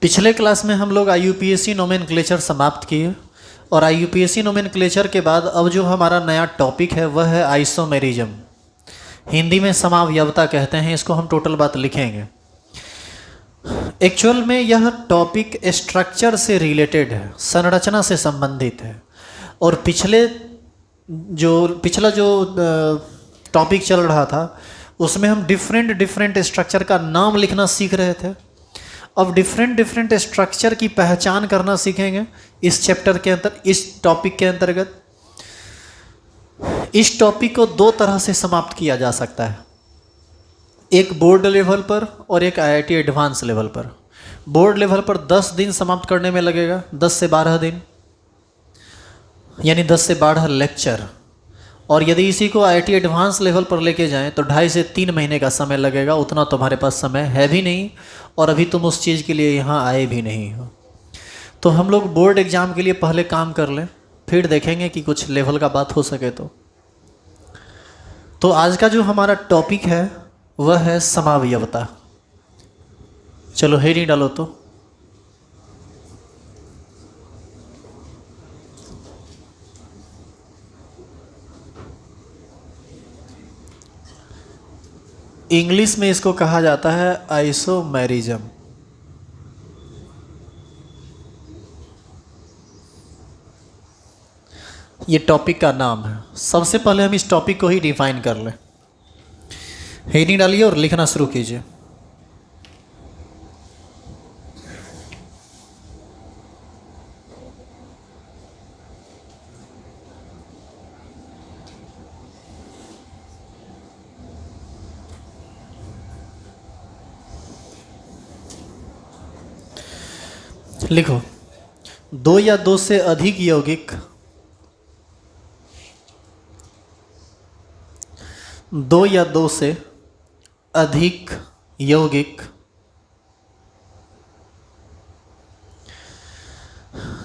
पिछले क्लास में हम लोग IUPAC नोमेनक्लेचर समाप्त किए और IUPAC नोमेनक्लेचर के बाद अब जो हमारा नया टॉपिक है वह है आइसोमेरिज्म। हिंदी में समावयवता कहते हैं इसको, हम टोटल बात लिखेंगे। एक्चुअल में यह टॉपिक स्ट्रक्चर से रिलेटेड है, संरचना से संबंधित है। और पिछला जो टॉपिक चल रहा था उसमें हम डिफरेंट स्ट्रक्चर का नाम लिखना सीख रहे थे। अब डिफरेंट स्ट्रक्चर की पहचान करना सीखेंगे इस चैप्टर के अंदर, इस टॉपिक के अंतर्गत। इस टॉपिक को दो तरह से समाप्त किया जा सकता है, एक बोर्ड लेवल पर और एक IIT एडवांस लेवल पर। बोर्ड लेवल पर 10 दिन समाप्त करने में लगेगा, 10 से 12 दिन, यानी 10 से 12 लेक्चर। और यदि इसी को IIT एडवांस लेवल पर लेके जाएं तो 2.5 से 3 महीने का समय लगेगा। उतना तुम्हारे पास समय है भी नहीं और अभी तुम उस चीज़ के लिए यहाँ आए भी नहीं हो। तो हम लोग बोर्ड एग्ज़ाम के लिए पहले काम कर लें, फिर देखेंगे कि कुछ लेवल का बात हो सके तो आज का जो हमारा टॉपिक है वह है समावयवता। चलो हेडिंग डालो तो। इंग्लिश में इसको कहा जाता है आइसोमेरिज्म। ये टॉपिक का नाम है। सबसे पहले हम इस टॉपिक को ही डिफाइन कर लें। हेडिंग डालिए और लिखना शुरू कीजिए। लिखो, 2 या 2 से अधिक यौगिक, 2 या 2 से अधिक यौगिक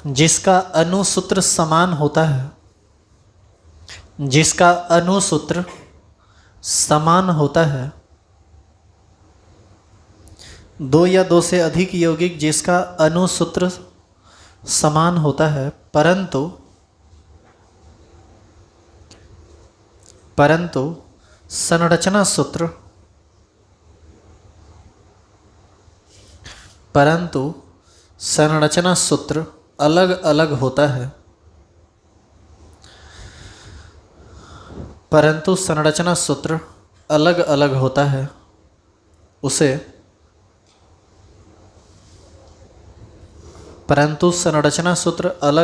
जिसका अणुसूत्र समान होता है, जिसका अणुसूत्र समान होता है, 2 या 2 से अधिक यौगिक जिसका अणुसूत्र समान होता है परंतु संरचना सूत्र अलग अलग होता है, परंतु संरचना सूत्र अलग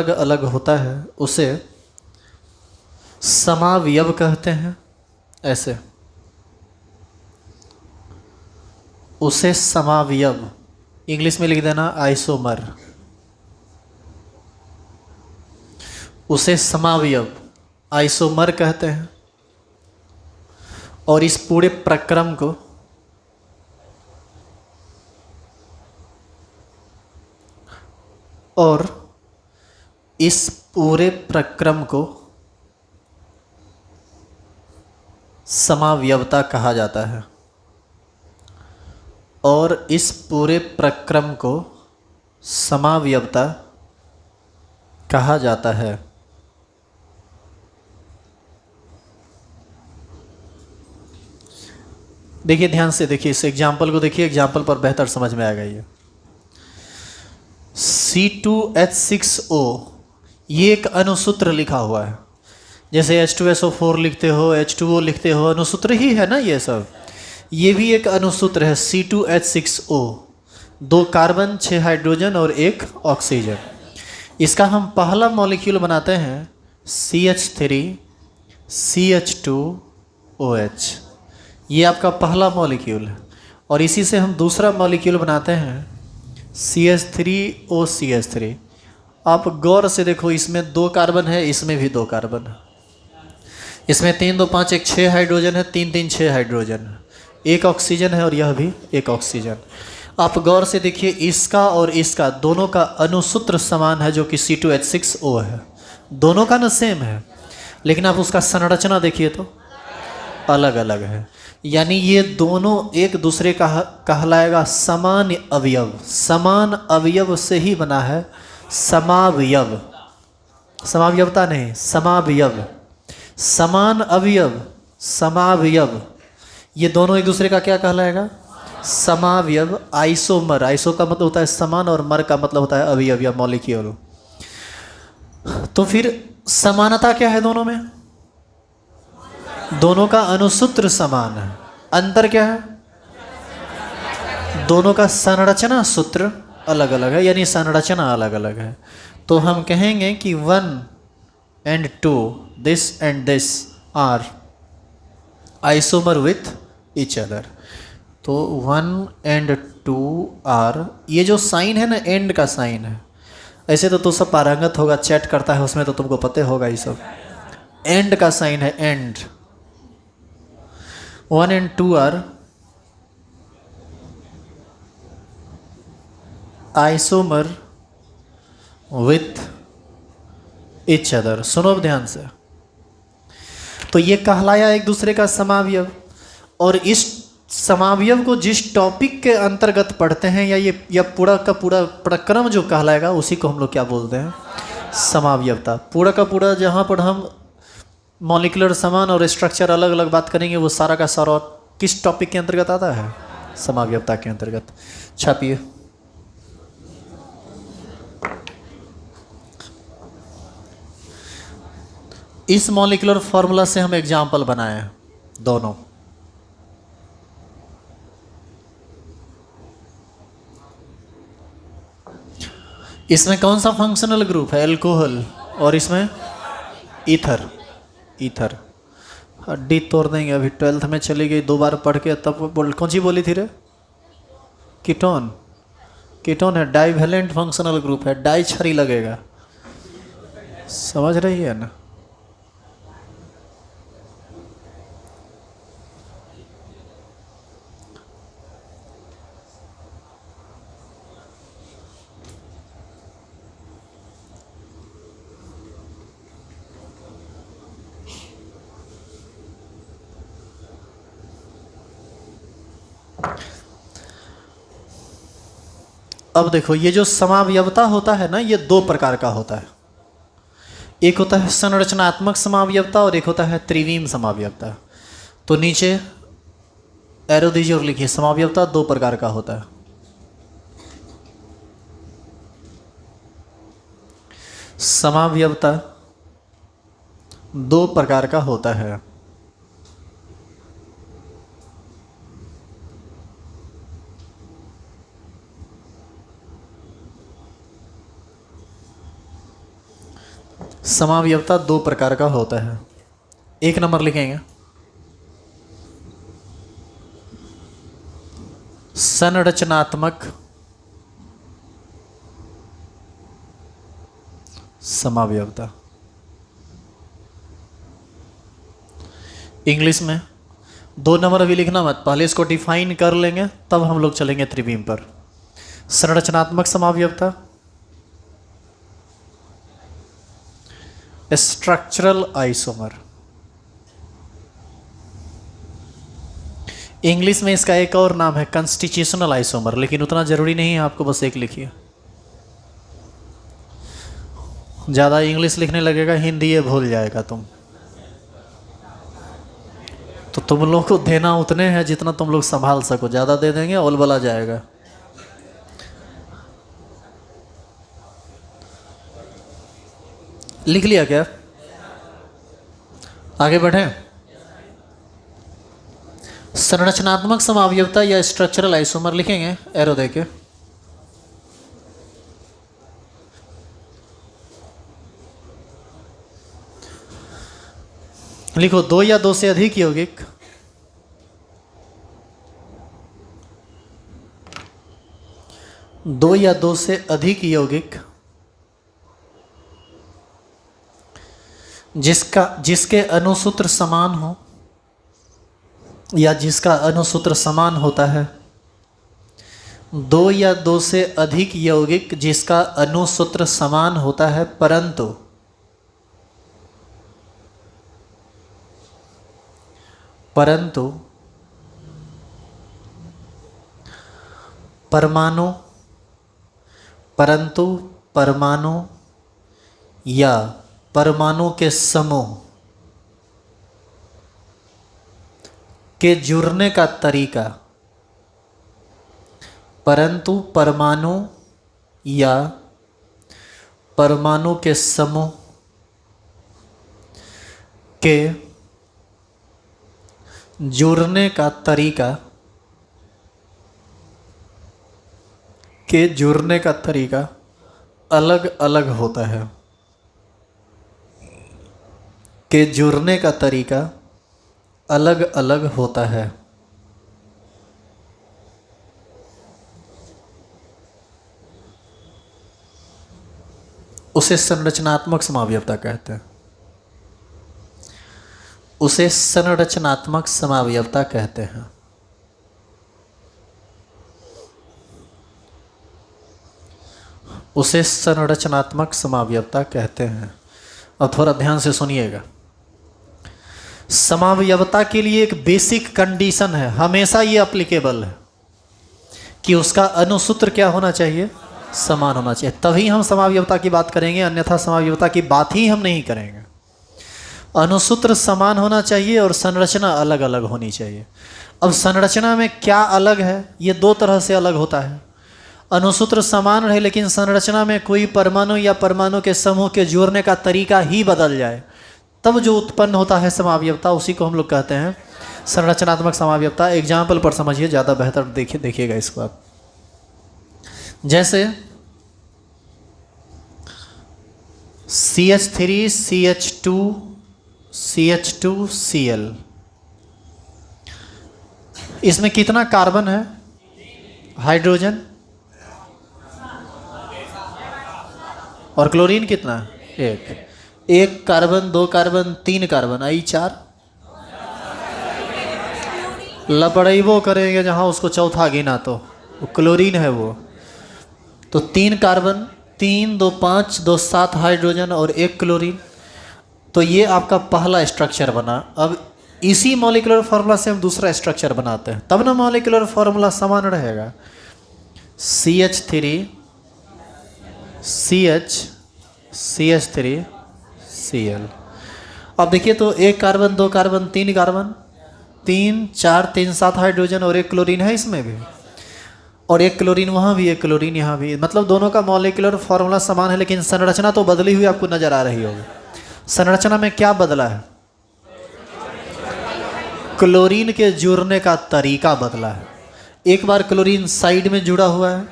अलग होता है, उसे समावयव कहते हैं। ऐसे उसे समावयव, इंग्लिश में लिख देना आइसोमर। उसे समावयव आइसोमर कहते हैं। और इस पूरे प्रक्रम को समावयवता कहा जाता है। और इस पूरे प्रक्रम को समावयवता कहा जाता है। देखिए, ध्यान से देखिए, इस एग्जाम्पल को देखिए, एग्जाम्पल पर बेहतर समझ में आएगा। ये C2H6O ये एक अणुसूत्र लिखा हुआ है। जैसे H2SO4 लिखते हो, H2O लिखते हो, अणुसूत्र ही है ना ये सब। ये भी एक अणुसूत्र है C2H6O, 2 कार्बन 6 हाइड्रोजन और 1 ऑक्सीजन। इसका हम पहला मॉलिक्यूल बनाते हैं CH3CH2OH। ये आपका पहला मॉलिक्यूल है। और इसी से हम दूसरा मॉलिक्यूल बनाते हैं CH3OCH3। आप गौर से देखो, इसमें 2 कार्बन है, इसमें भी 2 कार्बन है। इसमें 3 2 5 1 6 हाइड्रोजन है, 3 3 6 हाइड्रोजन है, 1 ऑक्सीजन है और यह भी 1 ऑक्सीजन। आप गौर से देखिए, इसका और इसका दोनों का अणुसूत्र समान है जो कि C2H6O है। दोनों का न सेम है, लेकिन आप उसका संरचना देखिए तो अलग अलग है। यानी ये दोनों एक दूसरे का कहलाएगा समान अवयव। समान अवयव से ही बना है समावयव। समावयवता नहीं, समावयव। समान अवयव, समावयव, ये दोनों एक दूसरे का क्या कहलाएगा? समावयव। आइसोमर, आइसो का मतलब होता है समान और मर का मतलब होता है अवयव या मॉलिक्यूल। तो फिर समानता क्या है दोनों में? दोनों का अणुसूत्र समान है। अंतर क्या है? दोनों का संरचना सूत्र अलग अलग है, यानी संरचना अलग अलग है। तो हम कहेंगे कि 1 and 2, this and this are isomer with each other. तो 1 and 2 आर, ये जो साइन है ना, एंड का साइन है। ऐसे तो तू सब पारंगत होगा, चैट करता है उसमें, तो तुमको पता होगा ये सब। एंड का साइन है, and. 1 and 2 are isomer with each other. सुनो अब ध्यान से। तो ये कहलाया एक दूसरे का समावयव। और इस समावयव को जिस टॉपिक के अंतर्गत पढ़ते हैं, या पूरा का पूरा प्रक्रम जो कहलाएगा, उसी को हम लोग क्या बोलते हैं? समावयवता। पूरा का पूरा जहाँ पर हम मॉलिक्यूलर समान और स्ट्रक्चर अलग अलग बात करेंगे, वो सारा का सारा किस टॉपिक के अंतर्गत आता है? समावयवता के अंतर्गत। छापिए। इस मॉलिक्यूलर फॉर्मूला से हम एग्जाम्पल बनाए हैं दोनों। इसमें कौन सा फंक्शनल ग्रुप है? अल्कोहल। और इसमें ईथर। ईथर। हड्डी तोड़ देंगे। अभी 12th में चली गई, 2 बार पढ़ के तब कौन सी बोली थी रे? कीटोन। कीटोन है, डाइवेलेंट फंक्शनल ग्रुप है, डाई छरी लगेगा। समझ रही है ना? अब देखो, ये जो समावयवता होता है ना, ये 2 प्रकार का होता है। एक होता है संरचनात्मक समावयवता और एक होता है त्रिविम समावयवता। तो नीचे एरो दीजिए और लिखिए, समावयवता 2 प्रकार का होता है। समावयवता 2 प्रकार का होता है। समावयवता 2 प्रकार का होता है। 1 नंबर लिखेंगे, संरचनात्मक समावयवता। इंग्लिश में 2 नंबर अभी लिखना मत, पहले इसको डिफाइन कर लेंगे, तब हम लोग चलेंगे त्रिविम पर। संरचनात्मक समावयवता, स्ट्रक्चरल आइसोमर। इंग्लिश में इसका एक और नाम है कॉन्स्टिट्यूशनल आइसोमर, लेकिन उतना जरूरी नहीं है, आपको बस एक लिखिए। ज़्यादा इंग्लिश लिखने लगेगा, हिंदी ये भूल जाएगा तुम। तो तुम लोग को देना उतने हैं जितना तुम लोग संभाल सको, ज़्यादा दे देंगे ओलबला जाएगा। लिख लिया क्या? आगे बढ़ें। संरचनात्मक समावयवता या स्ट्रक्चरल आइसोमर लिखेंगे एरो देके। लिखो 2 या 2 से अधिक यौगिक दो या 2 से अधिक यौगिक जिसके अणुसूत्र समान हो या जिसका अणुसूत्र समान होता है। 2 या 2 से अधिक यौगिक जिसका अणुसूत्र समान होता है, परंतु परमाणु, परंतु परमाणु या परमाणु के समूह के जुड़ने का तरीका, परंतु परमाणु या परमाणु के समूह के जुड़ने का तरीका, अलग अलग होता है। के जुड़ने का तरीका अलग अलग होता है। उसे संरचनात्मक समावयवता कहते हैं। उसे संरचनात्मक समावयवता कहते हैं। उसे संरचनात्मक समावयवता कहते हैं। अब थोड़ा ध्यान से सुनिएगा। समावयवता के लिए एक बेसिक कंडीशन है, हमेशा ये अप्लीकेबल है कि उसका अनुसूत्र क्या होना चाहिए, समान होना चाहिए। तभी हम समावयवता की बात करेंगे, अन्यथा समावयवता की बात ही हम नहीं करेंगे। अनुसूत्र समान होना चाहिए और संरचना अलग अलग होनी चाहिए। अब संरचना में क्या अलग है, ये दो तरह से अलग होता है। अनुसूत्र समान रहे लेकिन संरचना में कोई परमाणु या परमाणु के समूह के जोड़ने का तरीका ही बदल जाए, तब जो उत्पन्न होता है समावयवता, उसी को हम लोग कहते हैं संरचनात्मक समावयवता। एग्जाम्पल पर समझिए, ज़्यादा बेहतर देखिएगा इसको आप। जैसे CH3 CH2 CH2 Cl, इसमें कितना कार्बन है, हाइड्रोजन, और क्लोरीन कितना है, एक कार्बन, दो कार्बन, तीन कार्बन, आई 4। लपड़ेबो करेंगे जहाँ उसको चौथा गिना तो क्लोरीन है वो। तो 3 कार्बन, 3 2 5 2 7 हाइड्रोजन और 1 क्लोरीन। तो ये आपका पहला स्ट्रक्चर बना। अब इसी मॉलिक्यूलर फार्मूला से हम दूसरा स्ट्रक्चर बनाते हैं, तब ना मॉलिक्यूलर फार्मूला समान रहेगा। CH3 CH CH3 Cl। अब देखिए तो 1 कार्बन, 2 कार्बन, 3 कार्बन, 3 4 3 7 हाइड्रोजन और 1 क्लोरीन है इसमें भी, और 1 क्लोरीन वहाँ भी, 1 क्लोरीन यहाँ भी। मतलब दोनों का मॉलिक्यूलर फार्मूला समान है, लेकिन संरचना तो बदली हुई आपको नजर आ रही होगी। संरचना में क्या बदला है, क्लोरीन के जुड़ने का तरीका बदला है। एक बार क्लोरीन साइड में जुड़ा हुआ है,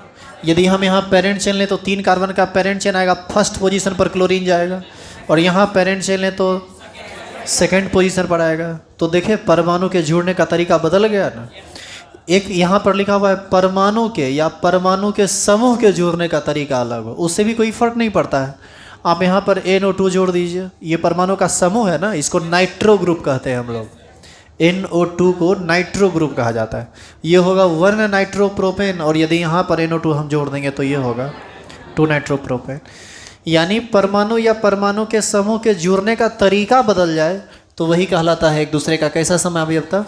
यदि हम यहाँ पेरेंट चेन लें तो 3 कार्बन का पेरेंट चेन आएगा, फर्स्ट पोजीशन पर क्लोरीन जाएगा, और यहाँ पेरेंट चेन लें तो सेकंड पोजीशन पर आएगा। तो देखिए परमाणु के जुड़ने का तरीका बदल गया ना। एक यहाँ पर लिखा हुआ है परमाणु के या परमाणु के समूह के जोड़ने का तरीका अलग हो, उससे भी कोई फर्क नहीं पड़ता है। आप यहाँ पर NO2 जोड़ दीजिए, ये परमाणु का समूह है ना, इसको नाइट्रो ग्रुप कहते हैं हम लोग। NO2 को नाइट्रो ग्रुप कहा जाता है। ये होगा 1 नाइट्रोप्रोपेन, और यदि यहाँ पर NO2 हम जोड़ देंगे तो ये होगा 2 नाइट्रोप्रोपेन। यानी परमाणु या परमाणु के समूह के जुड़ने का तरीका बदल जाए तो वही कहलाता है एक दूसरे का कैसा समावयवता,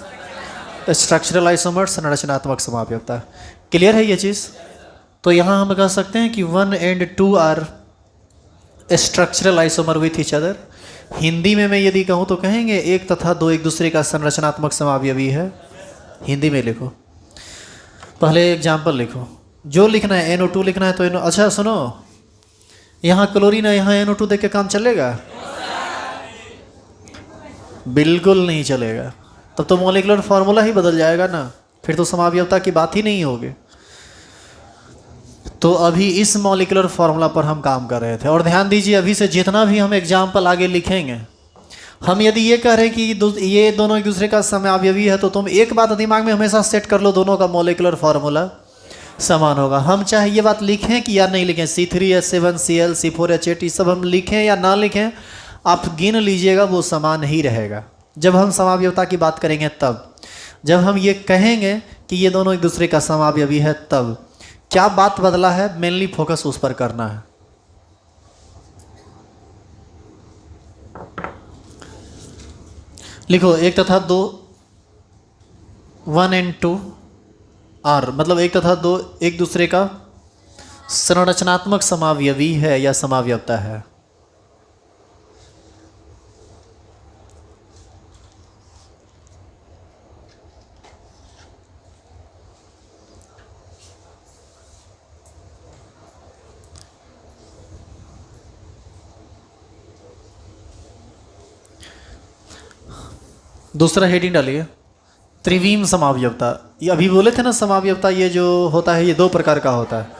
स्ट्रक्चरल आइसोमर, संरचनात्मक समावयवता। क्लियर है ये चीज़? तो यहाँ हम कह सकते हैं कि 1 and 2 are structural isomer with each other. Hindi में मैं यदि कहूँ तो कहेंगे 1 तथा 2 एक दूसरे का संरचनात्मक समावयवी है। हिंदी में लिखो, पहले एग्जाम्पल लिखो, जो लिखना है NO2 लिखना है तो अच्छा सुनो, यहाँ क्लोरीन है, यहाँ NO2 देख के काम चलेगा? बिल्कुल नहीं चलेगा। तब तो मॉलिक्यूलर फार्मूला ही बदल जाएगा ना, फिर तो समावयवता की बात ही नहीं होगी। तो अभी इस मॉलिक्यूलर फार्मूला पर हम काम कर रहे थे, और ध्यान दीजिए अभी से जितना भी हम एग्जाम्पल आगे लिखेंगे, हम यदि ये कह रहे हैं कि ये दोनों एक दूसरे का समावयवी है, तो तुम एक बात दिमाग में हमेशा सेट कर लो, दोनों का मॉलिक्यूलर फार्मूला समान होगा। हम चाहे ये बात लिखें कि या नहीं लिखें, C3H7Cl C4H8 ये सब हम लिखें या ना लिखें, आप गिन लीजिएगा वो समान ही रहेगा। जब हम समावयवता की बात करेंगे तब, जब हम ये कहेंगे कि ये दोनों एक दूसरे का समावयवी है, तब क्या बात बदला है, मेनली फोकस उस पर करना है। लिखो 1 तथा 2, 1 and 2 आर मतलब एक तथा दो एक दूसरे का संरचनात्मक समावयवी है या समावयवता है। दूसरा हेडिंग डालिए, त्रिवीम समावयवता। ये अभी बोले थे ना समावयवता, ये जो होता है ये दो प्रकार का होता है,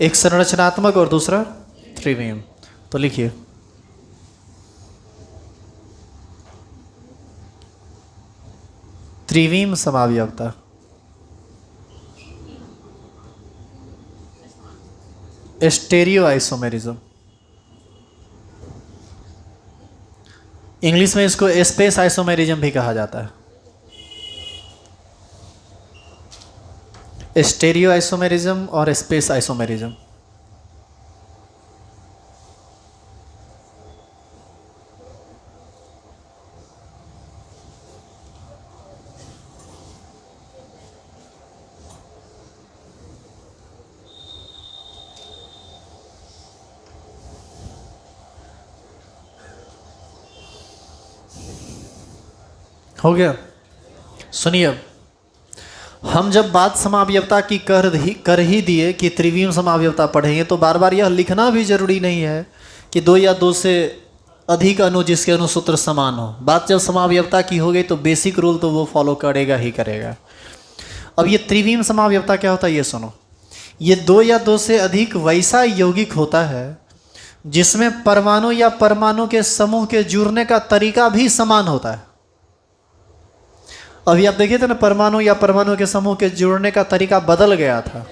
एक संरचनात्मक और दूसरा त्रिवीम। तो लिखिए त्रिवीम समावयवता। स्टेरियो आइसोमेरिज्म, इंग्लिश में इसको स्पेस आइसोमेरिज्म भी कहा जाता है। स्टेरियो आइसोमेरिज्म और स्पेस आइसोमेरिज्म। हो गया। सुनिए, हम जब बात समावयवता की कर ही दिए कि त्रिवीम समावयवता पढ़ेंगे, तो बार बार यह लिखना भी जरूरी नहीं है कि दो या दो से अधिक अणु जिसके अनुसूत्र समान हो। बात जब समावयवता की हो गई तो बेसिक रूल तो वो फॉलो करेगा ही करेगा। अब ये त्रिवीम समावयवता क्या होता है ये सुनो। ये दो या दो से अधिक वैसा यौगिक होता है जिसमें परमाणु या परमाणु के समूह के जुड़ने का तरीका भी समान होता है। अभी आप देखिए थे ना, परमाणु या परमाणु के समूह के जुड़ने का तरीका बदल गया था,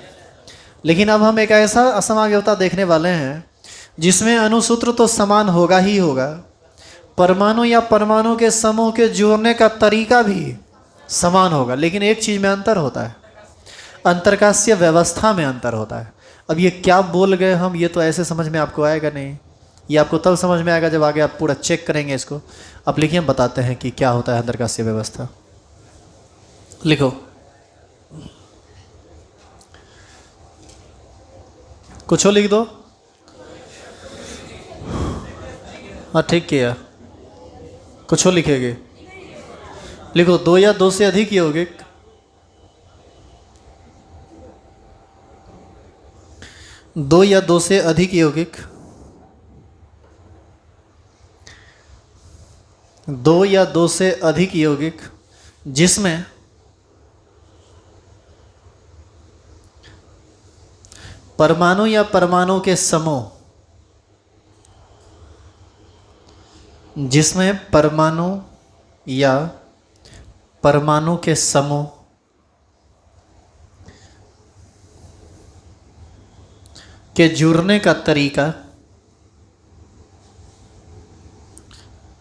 लेकिन अब हम एक ऐसा असमावयवता देखने वाले हैं जिसमें अणुसूत्र तो समान होगा ही होगा, परमाणु या परमाणु के समूह के जुड़ने का तरीका भी समान होगा, लेकिन एक चीज़ में अंतर होता है, अंतरकाशीय व्यवस्था में अंतर होता है। अब ये क्या बोल गए हम, ये तो ऐसे समझ में आपको आएगा नहीं, ये आपको तब समझ में आएगा जब आगे आप पूरा चेक करेंगे इसको। अब लिखिए, हम बताते हैं कि क्या होता है अंतरकाशीय व्यवस्था। लिखो, कुछ लिख दो। हाँ ठीक किया, कुछ लिखेंगे। लिखो, दो या दो से अधिक यौगिक दो या दो से अधिक यौगिक दो या दो से अधिक यौगिक जिसमें परमाणु या परमाणु के समूह या परमाणु के समूह के जुड़ने का तरीका,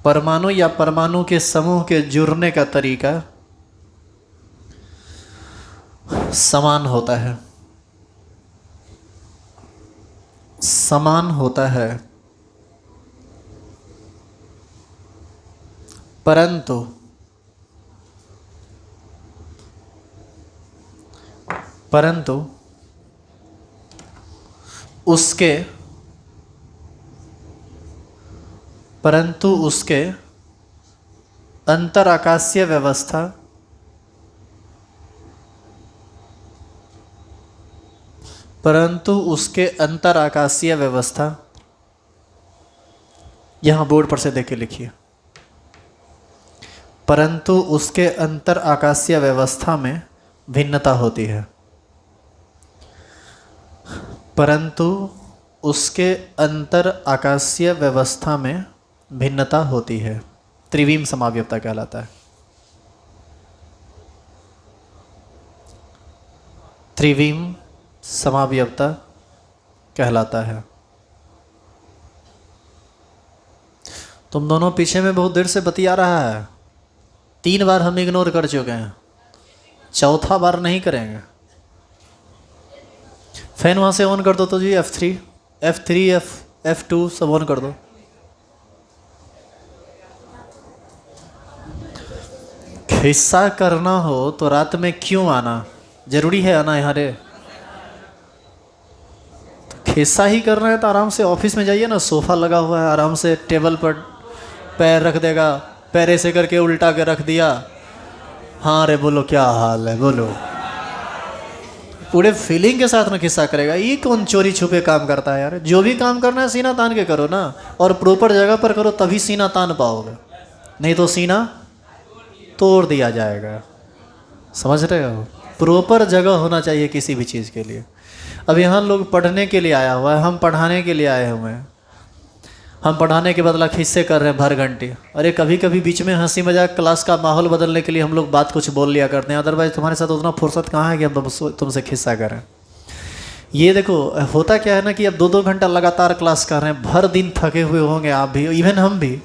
परमाणु या परमाणु के समूह के जुड़ने का तरीका समान होता है, परंतु उसके अंतरआकाशीय व्यवस्था यहाँ बोर्ड पर से देख के लिखिए, परंतु उसके अंतरआकाशीय व्यवस्था में भिन्नता होती है, परंतु उसके अंतरआकाशीय व्यवस्था में भिन्नता होती है। त्रिवीम समावयवता कहलाता है। त्रिवीम समावयवता कहलाता है। तुम दोनों पीछे में बहुत देर से बतिया रहा है, 3 बार हम इग्नोर कर चुके हैं, 4था बार नहीं करेंगे। फैन वहाँ से ऑन कर दो तो जी, F3 F2 सब ऑन कर दो। हिस्सा करना हो तो रात में क्यों आना, जरूरी है आना यहाँ रे? खिस्सा ही करना है तो आराम से ऑफिस में जाइए ना, सोफ़ा लगा हुआ है, आराम से टेबल पर पैर रख देगा, पैर ऐसे करके उल्टा के रख दिया, हाँ रे बोलो क्या हाल है बोलो, पूरे फीलिंग के साथ ना खिस्सा करेगा। ये कौन चोरी छुपे काम करता है यार? जो भी काम करना है सीना तान के करो ना, और प्रॉपर जगह पर करो, तभी सीना तान पाओगे, नहीं तो सीना तोड़ दिया जाएगा। समझ रहे हो? प्रॉपर जगह होना चाहिए किसी भी चीज़ के लिए। अब यहाँ लोग पढ़ने के लिए आया हुआ है, हम पढ़ाने के लिए आए हुए हैं, हम पढ़ाने के बदला खिस्से कर रहे हैं भर घंटे। अरे कभी कभी बीच में हंसी मजाक, क्लास का माहौल बदलने के लिए हम लोग बात कुछ बोल लिया करते हैं, अदरवाइज तुम्हारे साथ उतना फुर्सत कहाँ है कि हम तुमसे खिस्सा करें। ये देखो होता क्या है ना कि अब 2-2 घंटा लगातार क्लास कर रहे हैं, भर दिन थके हुए होंगे आप भी, इवन हम भी।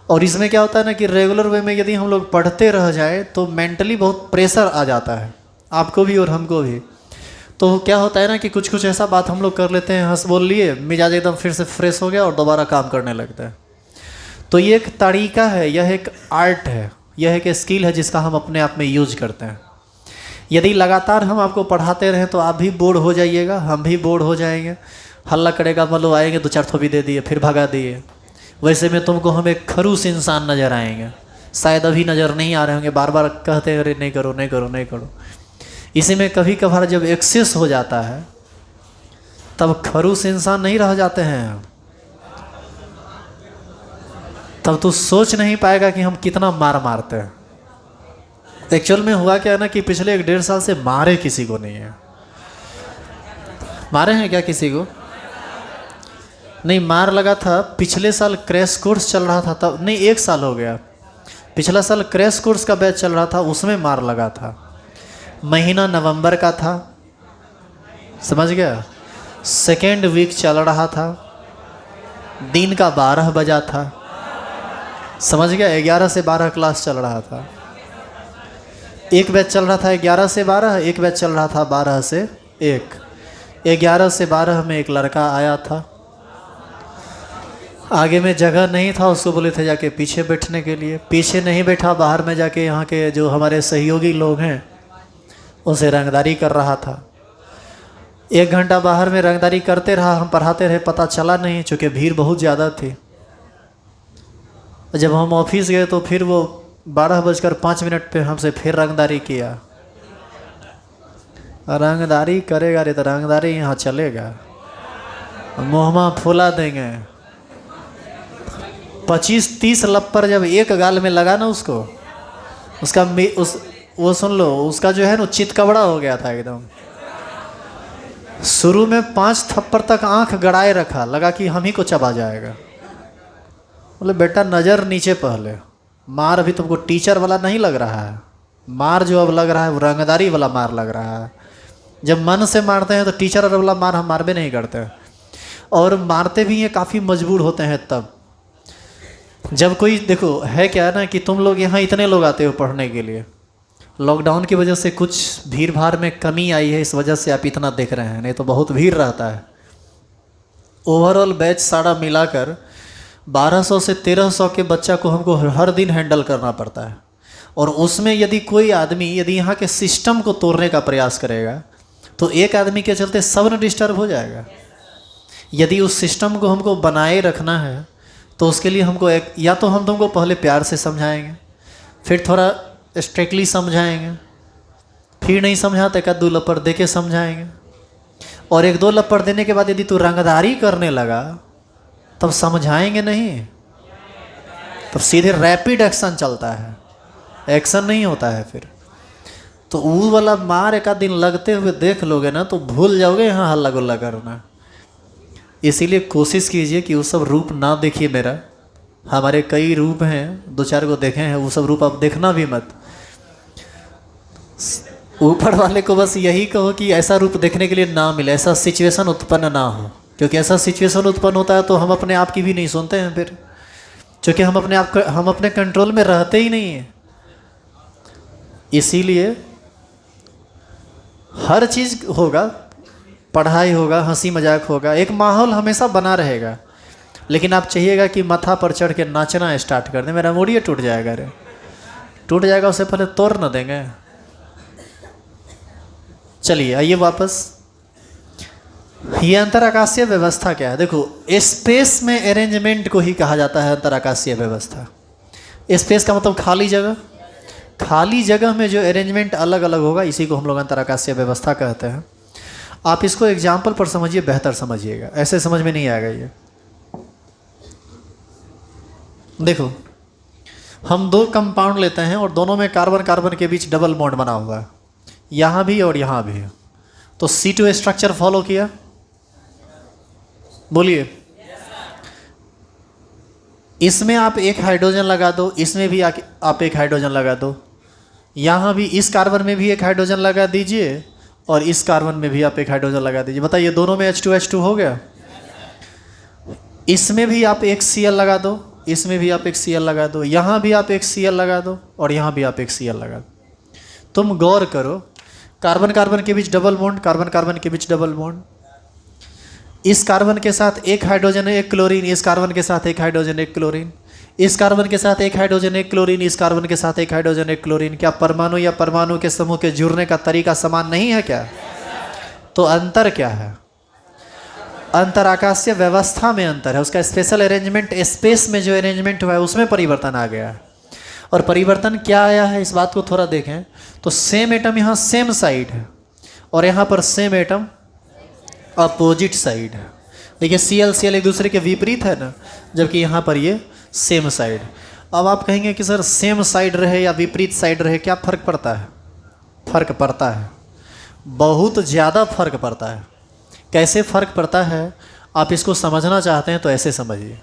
और इसमें क्या होता है ना कि रेगुलर वे में यदि हम लोग पढ़ते रह जाए तो मेंटली बहुत प्रेशर आ जाता है, आपको भी और हमको भी। तो क्या होता है ना कि कुछ कुछ ऐसा बात हम लोग कर लेते हैं, हंस बोल लिए, मिजाज एकदम फिर से फ्रेश हो गया और दोबारा काम करने लगता है। तो ये एक तरीका है, यह एक आर्ट है, यह एक स्किल है जिसका हम अपने आप में यूज करते हैं। यदि लगातार हम आपको पढ़ाते रहें तो आप भी बोर हो जाइएगा, हम भी बोर हो जाएंगे, हल्ला करेगा, मतलब आएंगे 2-4 थोपी दे दिए फिर भगा दिए। वैसे में तुमको हम एक खरूस इंसान नज़र आएंगे, शायद अभी नज़र नहीं आ रहे होंगे, बार बार कहते हैं अरे नहीं करो नहीं करो नहीं करो। इसी में कभी कभार जब एक्सेस हो जाता है तब खरूस इंसान नहीं रह जाते हैं, तब तो सोच नहीं पाएगा कि हम कितना मार मारते हैं। एक्चुअल में हुआ क्या है ना कि पिछले 1-1.5 साल से मारे किसी को नहीं है। मारे हैं क्या किसी को? नहीं, मार लगा था पिछले साल क्रैश कोर्स चल रहा था तब, नहीं 1 साल हो गया, पिछला साल क्रैश कोर्स का बैच चल रहा था, उसमें मार लगा था। महीना नवंबर का था, समझ गया, 2nd वीक चल रहा था, दिन का 12 बजा था, समझ गया, 11 से 12 क्लास चल रहा था। एक बैच चल रहा था 11 से 12, एक बैच चल रहा था 12 से 1। 11 से 12 में एक लड़का आया था, आगे में जगह नहीं था, उसको बोले थे जाके पीछे बैठने के लिए, पीछे नहीं बैठा, बाहर में जाके यहाँ के जो हमारे सहयोगी लोग हैं उनसे रंगदारी कर रहा था। 1 घंटा बाहर में रंगदारी करते रहा, हम पढ़ाते रहे, पता चला नहीं चूँकि भीड़ बहुत ज़्यादा थी। जब हम ऑफिस गए तो फिर वो 12:05 पे हमसे फिर रंगदारी किया। रंगदारी करेगा रे तो रंगदारी यहाँ चलेगा, मुँहमा फुला देंगे। 25-30 लप्पर जब एक गाल में लगा ना उसको, उसका वो सुन लो, उसका जो है ना चितकबड़ा हो गया था एकदम। शुरू में 5 थप्पड़ तक आंख गड़ाए रखा, लगा कि हम ही को चबा जाएगा। बोले बेटा नज़र नीचे पहले, मार अभी तुमको टीचर वाला नहीं लग रहा है, मार जो अब लग रहा है वो रंगदारी वाला मार लग रहा है। जब मन से मारते हैं तो टीचर वाला मार हम मार भी नहीं करते, और मारते भी ये काफ़ी मजबूर होते हैं तब जब कोई, देखो है क्या ना कि तुम लोग यहाँ इतने लोग आते हो पढ़ने के लिए, लॉकडाउन की वजह से कुछ भीड़ भाड़ में कमी आई है, इस वजह से आप इतना देख रहे हैं, नहीं तो बहुत भीड़ रहता है। ओवरऑल बैच सारा मिलाकर 1200 से 1300 के बच्चा को हमको हर दिन हैंडल करना पड़ता है। और उसमें यदि कोई आदमी यदि यहाँ के सिस्टम को तोड़ने का प्रयास करेगा तो एक आदमी के चलते सब न डिस्टर्ब हो जाएगा। यदि उस सिस्टम को हमको बनाए रखना है तो उसके लिए हमको एक, या तो हम तुमको पहले प्यार से समझाएंगे, फिर थोड़ा स्ट्रिक्टली समझाएंगे, फिर नहीं समझाते का 2 लपड़ दे के समझाएंगे, और 1-2 लपड़ देने के बाद यदि तू रंगदारी करने लगा तब समझाएंगे नहीं, तब सीधे रैपिड एक्शन चलता है, एक्शन नहीं होता है फिर। तो वो वाला मार एक आध दिन लगते हुए देख लोगे ना तो भूल जाओगे यहाँ हल्ला गुल्ला करना। इसीलिए कोशिश कीजिए कि वो सब रूप ना देखिए मेरा, हमारे कई रूप हैं, 2-4 को देखे हैं, वो सब रूप आप देखना भी मत। ऊपर वाले को बस यही कहो कि ऐसा रूप देखने के लिए ना मिले, ऐसा सिचुएशन उत्पन्न ना हो, क्योंकि ऐसा सिचुएशन उत्पन्न होता है तो हम अपने आप की भी नहीं सुनते हैं फिर, क्योंकि हम अपने कंट्रोल में रहते ही नहीं हैं। इसीलिए हर चीज़ होगा, पढ़ाई होगा, हंसी मजाक होगा, एक माहौल हमेशा बना रहेगा, लेकिन आप चाहिएगा कि माथा पर चढ़ के नाचना स्टार्ट कर दें, मेरा मूड ये टूट जाएगा, रे टूट जाएगा, उससे पहले तोड़ न देंगे। चलिए आइए वापस, ये अंतराकाशीय व्यवस्था क्या है? देखो, स्पेस में अरेंजमेंट को ही कहा जाता है अंतराकाशीय व्यवस्था। स्पेस का मतलब खाली जगह, खाली जगह में जो अरेंजमेंट अलग अलग होगा इसी को हम लोग अंतराकाशीय व्यवस्था कहते हैं। आप इसको एग्जाम्पल पर समझिए, बेहतर समझिएगा, ऐसे समझ में नहीं आएगा ये। देखो, हम दो कंपाउंड लेते हैं और दोनों में कार्बन कार्बन के बीच डबल बॉन्ड बना हुआ है, यहाँ भी और यहाँ भी। तो C2 स्ट्रक्चर फॉलो किया, बोलिए। इसमें आप एक हाइड्रोजन लगा दो, इसमें भी आप एक हाइड्रोजन लगा दो, यहाँ भी इस कार्बन में भी एक हाइड्रोजन लगा दीजिए और इस कार्बन में भी आप एक हाइड्रोजन लगा दीजिए। बताइए, दोनों में H2H2 हो गया। इसमें भी आप एक Cl लगा दो, इसमें भी आप एक Cl लगा दो, यहाँ भी आप एक Cl लगा दो और यहाँ भी आप एक Cl लगा दो। तुम गौर करो, कार्बन कार्बन के बीच डबल बॉन्ड, कार्बन कार्बन के बीच डबल बॉन्ड, इस कार्बन के साथ एक हाइड्रोजन एक क्लोरीन, इस कार्बन के साथ एक हाइड्रोजन एक क्लोरीन, इस कार्बन के साथ एक हाइड्रोजन एक क्लोरीन, इस कार्बन के साथ एक हाइड्रोजन एक क्लोरीन। क्या परमाणु या परमाणु के समूह के जुड़ने का तरीका समान नहीं है क्या? तो अंतर क्या है? अंतराकाशीय व्यवस्था में अंतर है, उसका स्पेशल अरेंजमेंट, स्पेस में जो अरेंजमेंट हुआ है उसमें परिवर्तन आ गया है। और परिवर्तन क्या आया है, इस बात को थोड़ा देखें तो सेम एटम यहाँ सेम साइड है और यहाँ पर सेम एटम अपोजिट साइड है। देखिए, Cl एक दूसरे के विपरीत है ना, जबकि यहाँ पर ये सेम साइड। अब आप कहेंगे कि सर सेम साइड रहे या विपरीत साइड रहे क्या फ़र्क पड़ता है? फ़र्क पड़ता है, बहुत ज़्यादा फर्क पड़ता है। कैसे फ़र्क पड़ता है, आप इसको समझना चाहते हैं तो ऐसे समझिए।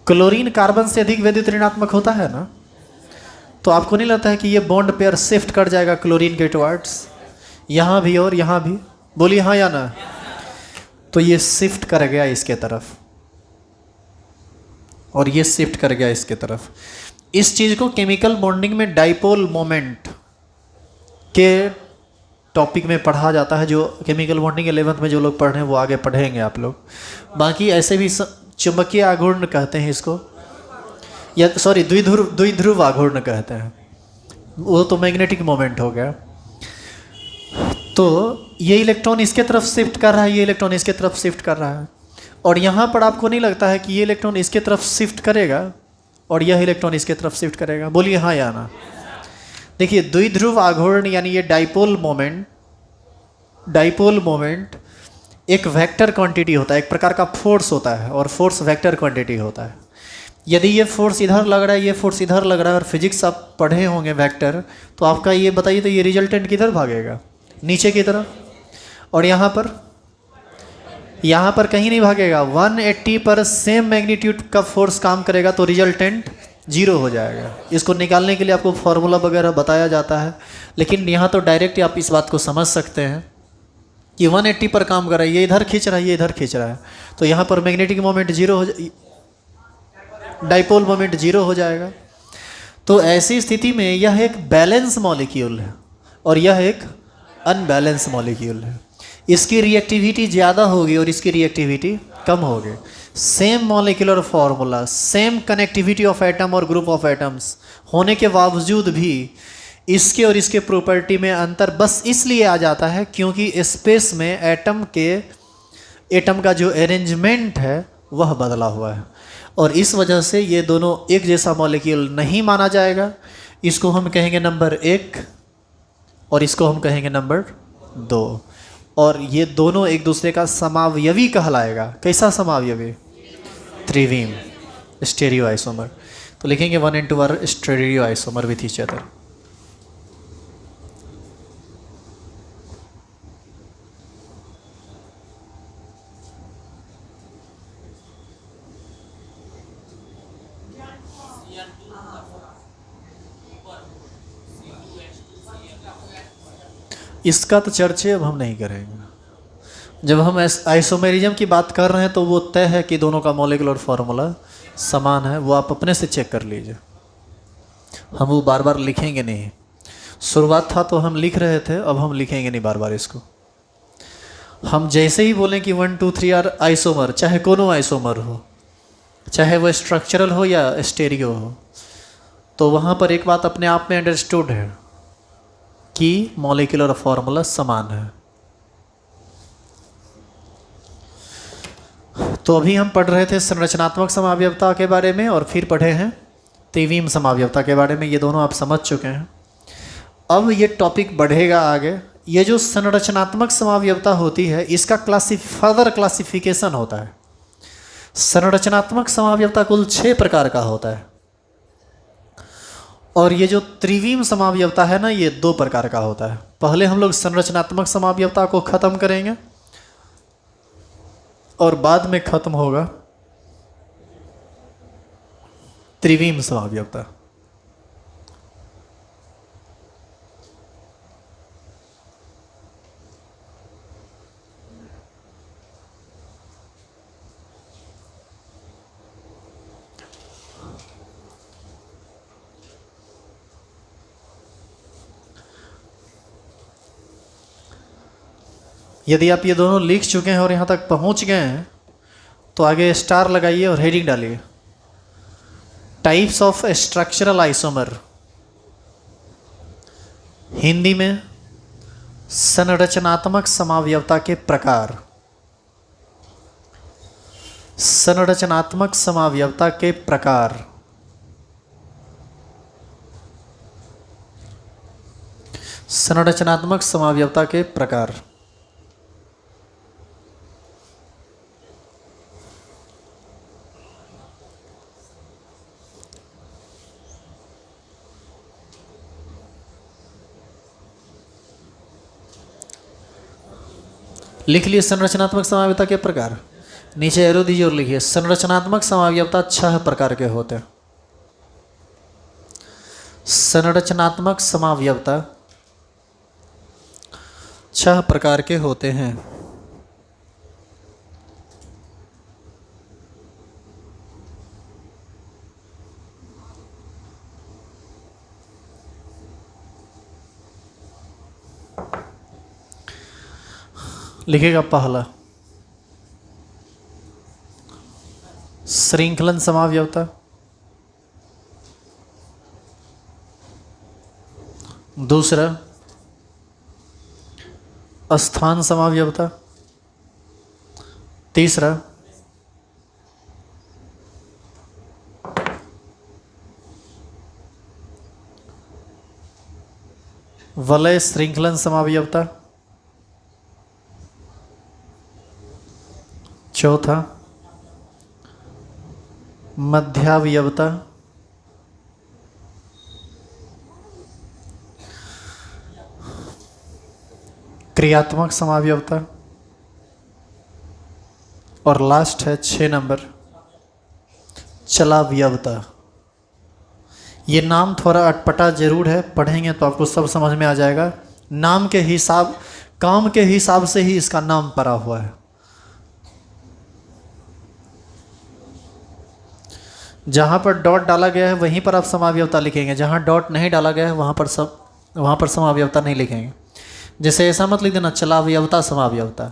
क्लोरीन कार्बन से अधिक वैद्युत ऋणात्मक होता है ना, तो आपको नहीं लगता है कि ये बॉन्ड पेयर शिफ्ट कर जाएगा क्लोरीन के टुवर्ड्स, यहाँ भी और यहाँ भी? बोलिए हाँ या ना। तो ये शिफ्ट कर गया इसके तरफ और ये शिफ्ट कर गया इसके तरफ। इस चीज़ को केमिकल बॉन्डिंग में डाइपोल मोमेंट के टॉपिक में पढ़ा जाता है। जो केमिकल बॉन्डिंग 11th में जो लोग पढ़ रहे हैं वो आगे पढ़ेंगे आप लोग। बाकी ऐसे भी चुंबकीय आघूर्ण कहते हैं इसको, या सॉरी द्विध्रुव आघूर्ण कहते हैं, वो तो मैग्नेटिक मोमेंट हो गया। तो ये इलेक्ट्रॉन इसके तरफ शिफ्ट कर रहा है, ये इलेक्ट्रॉन इसके तरफ शिफ्ट कर रहा है, और यहाँ पर आपको नहीं लगता है कि ये इलेक्ट्रॉन इसके तरफ शिफ्ट करेगा और यह इलेक्ट्रॉन इसके तरफ शिफ्ट करेगा? बोलिए हाँ या ना। देखिए, द्विध्रुव आघूर्ण यानी ये डाइपोल मोमेंट एक वेक्टर क्वांटिटी होता है, एक प्रकार का फोर्स होता है, और फोर्स वेक्टर क्वांटिटी होता है। यदि ये फोर्स इधर लग रहा है, ये फोर्स इधर लग रहा है, और फिजिक्स आप पढ़े होंगे वेक्टर, तो आपका ये बताइए तो ये रिजल्टेंट किधर भागेगा? नीचे की तरफ। और यहाँ पर कहीं नहीं भागेगा। 180 पर सेम मैग्नीट्यूड का फोर्स काम करेगा तो रिजल्टेंट 0 हो जाएगा। इसको निकालने के लिए आपको फॉर्मूला वगैरह बताया जाता है, लेकिन यहाँ तो डायरेक्ट आप इस बात को समझ सकते हैं कि 180 पर काम कर रहा है, ये इधर खींच रहा है, ये इधर खींच रहा है, तो यहाँ पर मैग्नेटिक मोमेंट 0 हो डाइपोल मोमेंट 0 हो जाएगा। तो ऐसी स्थिति में यह एक बैलेंस मॉलिक्यूल है और यह एक अनबैलेंस मॉलिक्यूल है। इसकी रिएक्टिविटी ज़्यादा होगी और इसकी रिएक्टिविटी कम होगी। Same molecular formula, same connectivity of atom और ग्रुप ऑफ एटम्स होने के बावजूद भी इसके और इसके प्रॉपर्टी में अंतर बस इसलिए आ जाता है क्योंकि स्पेस में एटम का जो अरेंजमेंट है वह बदला हुआ है, और इस वजह से ये दोनों एक जैसा मॉलिक्यूल नहीं माना जाएगा। इसको हम कहेंगे नंबर 1 और इसको हम कहेंगे नंबर 2, और ये दोनों एक दूसरे का समावयवी कहलाएगा। कैसा समावयवी? त्रिविम, स्टेरियो आइसोमर। तो लिखेंगे 1 and 2 are stereo isomer with each other. इसका तो चर्चे अब हम नहीं करेंगे। जब हम आइसोमेरिज्म की बात कर रहे हैं तो वो तय है कि दोनों का मॉलिक्यूलर फार्मूला समान है, वो आप अपने से चेक कर लीजिए। हम वो बार बार लिखेंगे नहीं। शुरुआत था तो हम लिख रहे थे, अब हम लिखेंगे नहीं बार बार इसको। हम जैसे ही बोलें कि 1 2 3 आर आइसोमर, चाहे कोनो आइसोमर हो, चाहे वो स्ट्रक्चरल हो या स्टेरियो हो, तो वहाँ पर एक बात अपने आप में अंडरस्टूड है कि मॉलिक्यूलर फॉर्मूला समान है। तो अभी हम पढ़ रहे थे संरचनात्मक समावयवता के बारे में और फिर पढ़े हैं त्रिविम समावयवता के बारे में। ये दोनों आप समझ चुके हैं। अब ये टॉपिक बढ़ेगा आगे। ये जो संरचनात्मक समावयवता होती है इसका फर्दर क्लासिफिकेशन होता है। संरचनात्मक समावयवता कुल 6 प्रकार का होता है और ये जो त्रिविम समावयवता है ना, ये 2 प्रकार का होता है। पहले हम लोग संरचनात्मक समावयवता को ख़त्म करेंगे और बाद में ख़त्म होगा त्रिविम समावयवता। यदि आप ये दोनों लिख चुके हैं और यहाँ तक पहुँच गए हैं तो आगे स्टार लगाइए और हेडिंग डालिए, types of structural isomer. Hindi में संरचनात्मक समावयवता के प्रकार। संरचनात्मक समावयवता के प्रकार। संरचनात्मक समावयवता के प्रकार। लिख लिए संरचनात्मक समावयवता के प्रकार। नीचे एरो दीजिए और लिखिए संरचनात्मक समावयवता 6 प्रकार के होते हैं। संरचनात्मक समावयवता 6 प्रकार के होते हैं। लिखेगा पहला श्रृंखलन समावयवता, दूसरा स्थान समावयवता, तीसरा वलय श्रृंखलन समावयवता, चौथा मध्यावयवता, क्रियात्मक समावयवता और लास्ट है 6 नंबर चलावयवता। ये नाम थोड़ा अटपटा जरूर है, पढ़ेंगे तो आपको सब समझ में आ जाएगा। नाम के हिसाब, काम के हिसाब से ही इसका नाम पड़ा हुआ है। जहाँ पर डॉट डाला गया है वहीं पर आप समावयवता लिखेंगे, जहाँ डॉट नहीं डाला गया है वहाँ पर समावयवता नहीं लिखेंगे। जैसे ऐसा मत लिख देना चलावयवता समावयवता,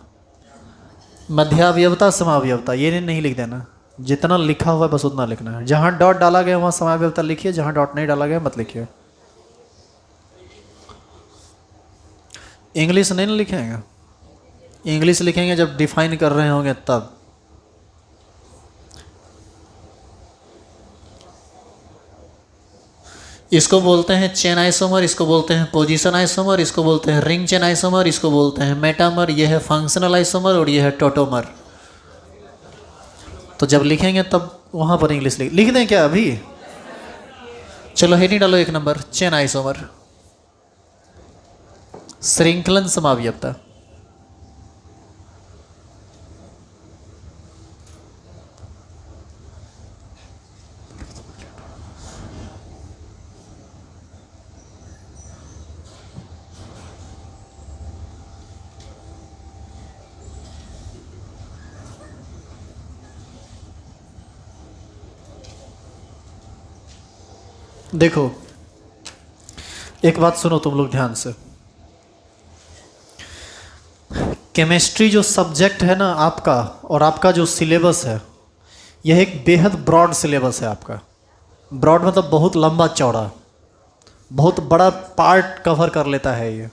मध्यावयवता समावयवता, ये नहीं लिख देना। जितना लिखा हुआ है बस उतना लिखना है। जहाँ डॉट डाला गया वहाँ समावयवता लिखिए, जहाँ डॉट नहीं डाला गया मत लिखिए। इंग्लिश नहीं लिखेंगे, इंग्लिश लिखेंगे जब डिफाइन कर रहे होंगे तब। इसको बोलते हैं चेन आइसोमर, इसको बोलते हैं पोजीशन आइसोमर, इसको बोलते हैं रिंग चेन आइसोमर, इसको बोलते हैं मेटामर, ये है फंक्शनल आइसोमर और ये है टोटोमर। तो जब लिखेंगे तब वहाँ पर इंग्लिश लिख दें क्या अभी? चलो हेडिंग डालो 1 नंबर चेन आइसोमर, श्रृंखलन समावयवता। देखो एक बात सुनो तुम लोग ध्यान से। केमिस्ट्री जो सब्जेक्ट है ना आपका, और आपका जो सिलेबस है, यह एक बेहद ब्रॉड सिलेबस है आपका। ब्रॉड मतलब बहुत लंबा चौड़ा, बहुत बड़ा पार्ट कवर कर लेता है ये।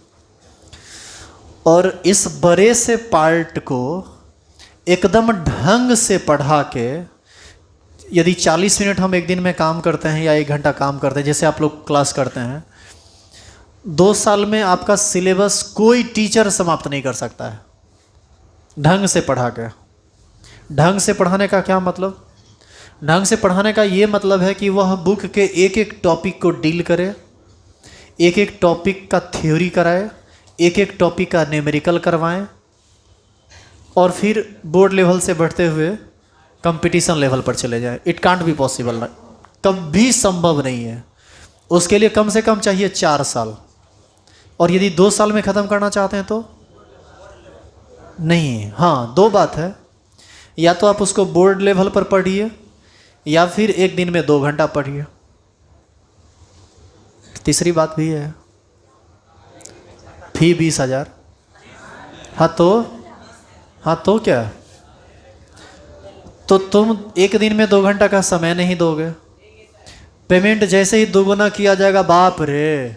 और इस बड़े से पार्ट को एकदम ढंग से पढ़ा के, यदि 40 मिनट हम एक दिन में काम करते हैं या 1 घंटा काम करते हैं, जैसे आप लोग क्लास करते हैं, 2 साल में आपका सिलेबस कोई टीचर समाप्त नहीं कर सकता है ढंग से पढ़ा के। ढंग से पढ़ाने का क्या मतलब? ढंग से पढ़ाने का ये मतलब है कि वह बुक के एक एक टॉपिक को डील करे, एक एक टॉपिक का थ्योरी कराए, एक एक टॉपिक का न्यूमेरिकल करवाएं, और फिर बोर्ड लेवल से बढ़ते हुए कंपटीशन लेवल पर चले जाए। इट कांट बी पॉसिबल ना, कभी संभव नहीं है। उसके लिए कम से कम चाहिए 4 साल, और यदि 2 साल में ख़त्म करना चाहते हैं तो नहीं। हाँ, 2 बात है, या तो आप उसको बोर्ड लेवल पर पढ़िए या फिर एक दिन में 2 घंटा पढ़िए। तीसरी बात भी है, फी 20,000। हाँ तो क्या, तो तुम एक दिन में 2 घंटा का समय नहीं दोगे, पेमेंट जैसे ही दोगुना किया जाएगा, बाप रे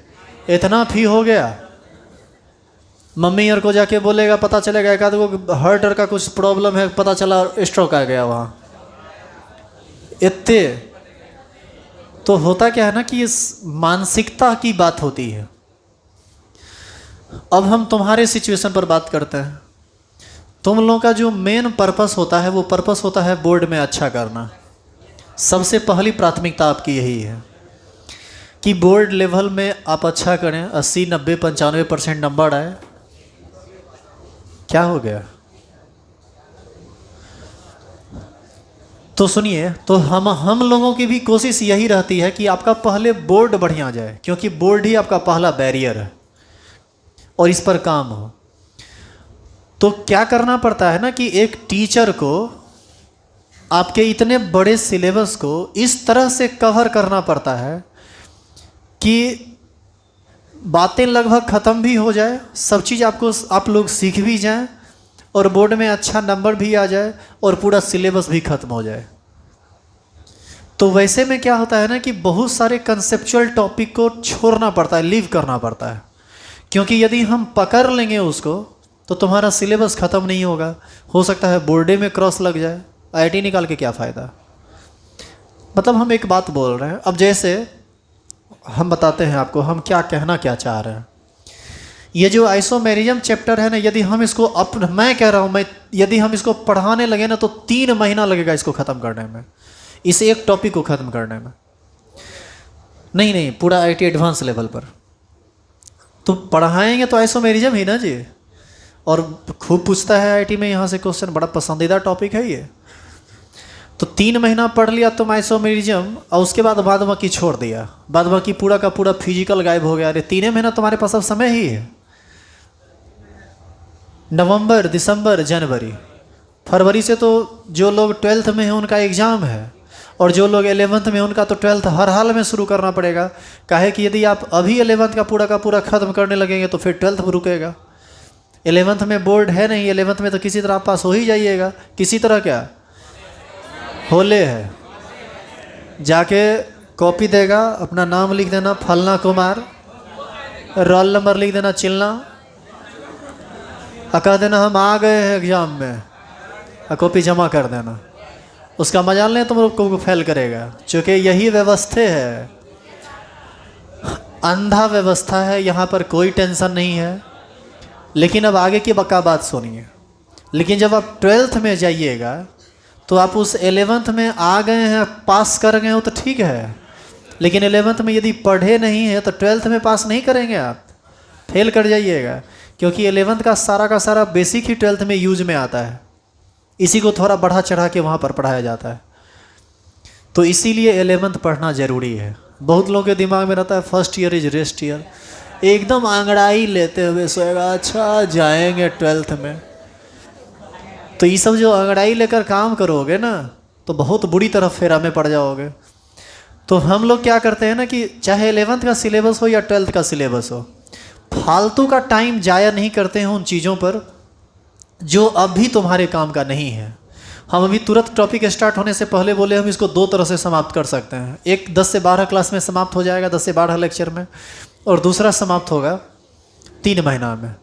इतना फी हो गया, मम्मी और को जाके बोलेगा, पता चलेगा एक आध को हार्ट का कुछ प्रॉब्लम है, पता चला स्ट्रोक आ गया वहाँ। इतने तो होता क्या है ना कि इस मानसिकता की बात होती है। अब हम तुम्हारे सिचुएशन पर बात करते हैं। तुम लोगों का जो मेन पर्पस होता है, वो पर्पस होता है बोर्ड में अच्छा करना। सबसे पहली प्राथमिकता आपकी यही है कि बोर्ड लेवल में आप अच्छा करें, 80, 90, 95% नंबर आए। क्या हो गया? तो सुनिए, तो हम लोगों की भी कोशिश यही रहती है कि आपका पहले बोर्ड बढ़िया जाए, क्योंकि बोर्ड ही आपका पहला बैरियर है और इस पर काम हो। तो क्या करना पड़ता है ना कि एक टीचर को आपके इतने बड़े सिलेबस को इस तरह से कवर करना पड़ता है कि बातें लगभग ख़त्म भी हो जाए, सब चीज़ आप लोग सीख भी जाएं, और बोर्ड में अच्छा नंबर भी आ जाए, और पूरा सिलेबस भी ख़त्म हो जाए। तो वैसे में क्या होता है ना कि बहुत सारे कंसेप्चुअल टॉपिक को छोड़ना पड़ता है, लीव करना पड़ता है, क्योंकि यदि हम पकड़ लेंगे उसको तो तुम्हारा सिलेबस ख़त्म नहीं होगा। हो सकता है बोर्डे में क्रॉस लग जाए, आईआईटी निकाल के क्या फ़ायदा। मतलब हम एक बात बोल रहे हैं, अब जैसे हम बताते हैं आपको हम क्या कहना क्या चाह रहे हैं। ये जो आइसोमेरिज्म चैप्टर है ना, यदि हम इसको मैं कह रहा हूँ, यदि हम इसको पढ़ाने लगे ना तो 3 महीना लगेगा इसको ख़त्म करने में, इस एक टॉपिक को ख़त्म करने में। नहीं, पूरा आईआईटी एडवांस लेवल पर तो पढ़ाएंगे तो आइसोमेरिज्म ही ना जी। और खूब पूछता है आईआईटी में यहाँ से क्वेश्चन, बड़ा पसंदीदा टॉपिक है ये। तो 3 महीना पढ़ लिया तुम आइसोमेरिज्म, और उसके बाद बाकी छोड़ दिया, बाकी पूरा का पूरा फिजिकल गायब हो गया। अरे 3 महीना तुम्हारे पास अब समय ही है। नवंबर, दिसंबर, जनवरी, फरवरी से तो जो लोग 12th में हैं उनका एग्ज़ाम है, और जो लोग 11th में उनका तो 12th हर हाल में शुरू करना पड़ेगा। काहे कि यदि आप अभी 11th का पूरा ख़त्म करने लगेंगे तो फिर 12th में रुकेगा। 11th में बोर्ड है नहीं, 11th में तो किसी तरह पास हो ही जाइएगा। किसी तरह क्या होले है, जाके कॉपी देगा, अपना नाम लिख देना फलना कुमार, रोल नंबर लिख देना चिलना, कह देना हम आ गए हैं एग्ज़ाम में, कॉपी जमा कर देना। उसका मजाल नहीं तुम लोग को फेल करेगा, चूँकि यही व्यवस्था है, अंधा व्यवस्था है, यहाँ पर कोई टेंशन नहीं है। लेकिन अब आगे की बका बात सुनिए। लेकिन जब आप 12th में जाइएगा तो आप उस 11th में आ गए हैं, पास कर गए हो तो ठीक है, लेकिन 11th में यदि पढ़े नहीं है तो 12th में पास नहीं करेंगे, आप फेल कर जाइएगा। क्योंकि 11th का सारा बेसिक ही 12th में यूज में आता है, इसी को थोड़ा बढ़ा चढ़ा के वहाँ पर पढ़ाया जाता है। तो इसीलिए 11th पढ़ना ज़रूरी है। बहुत लोगों के दिमाग में रहता है first year is rest year, एकदम आंगड़ाई लेते हुए सोएगा अच्छा जाएंगे 12th में। तो ये सब जो अंगड़ाई लेकर काम करोगे ना तो बहुत बुरी तरह फेरा में पड़ जाओगे। तो हम लोग क्या करते हैं ना कि चाहे 11th का सिलेबस हो या 12th का सिलेबस हो, फालतू का टाइम जाया नहीं करते हैं उन चीज़ों पर जो अभी तुम्हारे काम का नहीं है। हम अभी तुरंत टॉपिक स्टार्ट होने से पहले बोले हम इसको दो तरह से समाप्त कर सकते हैं। एक 10 से 12 क्लास में समाप्त हो जाएगा, 10 से 12 लेक्चर में, और दूसरा समाप्त होगा 3 महीना में।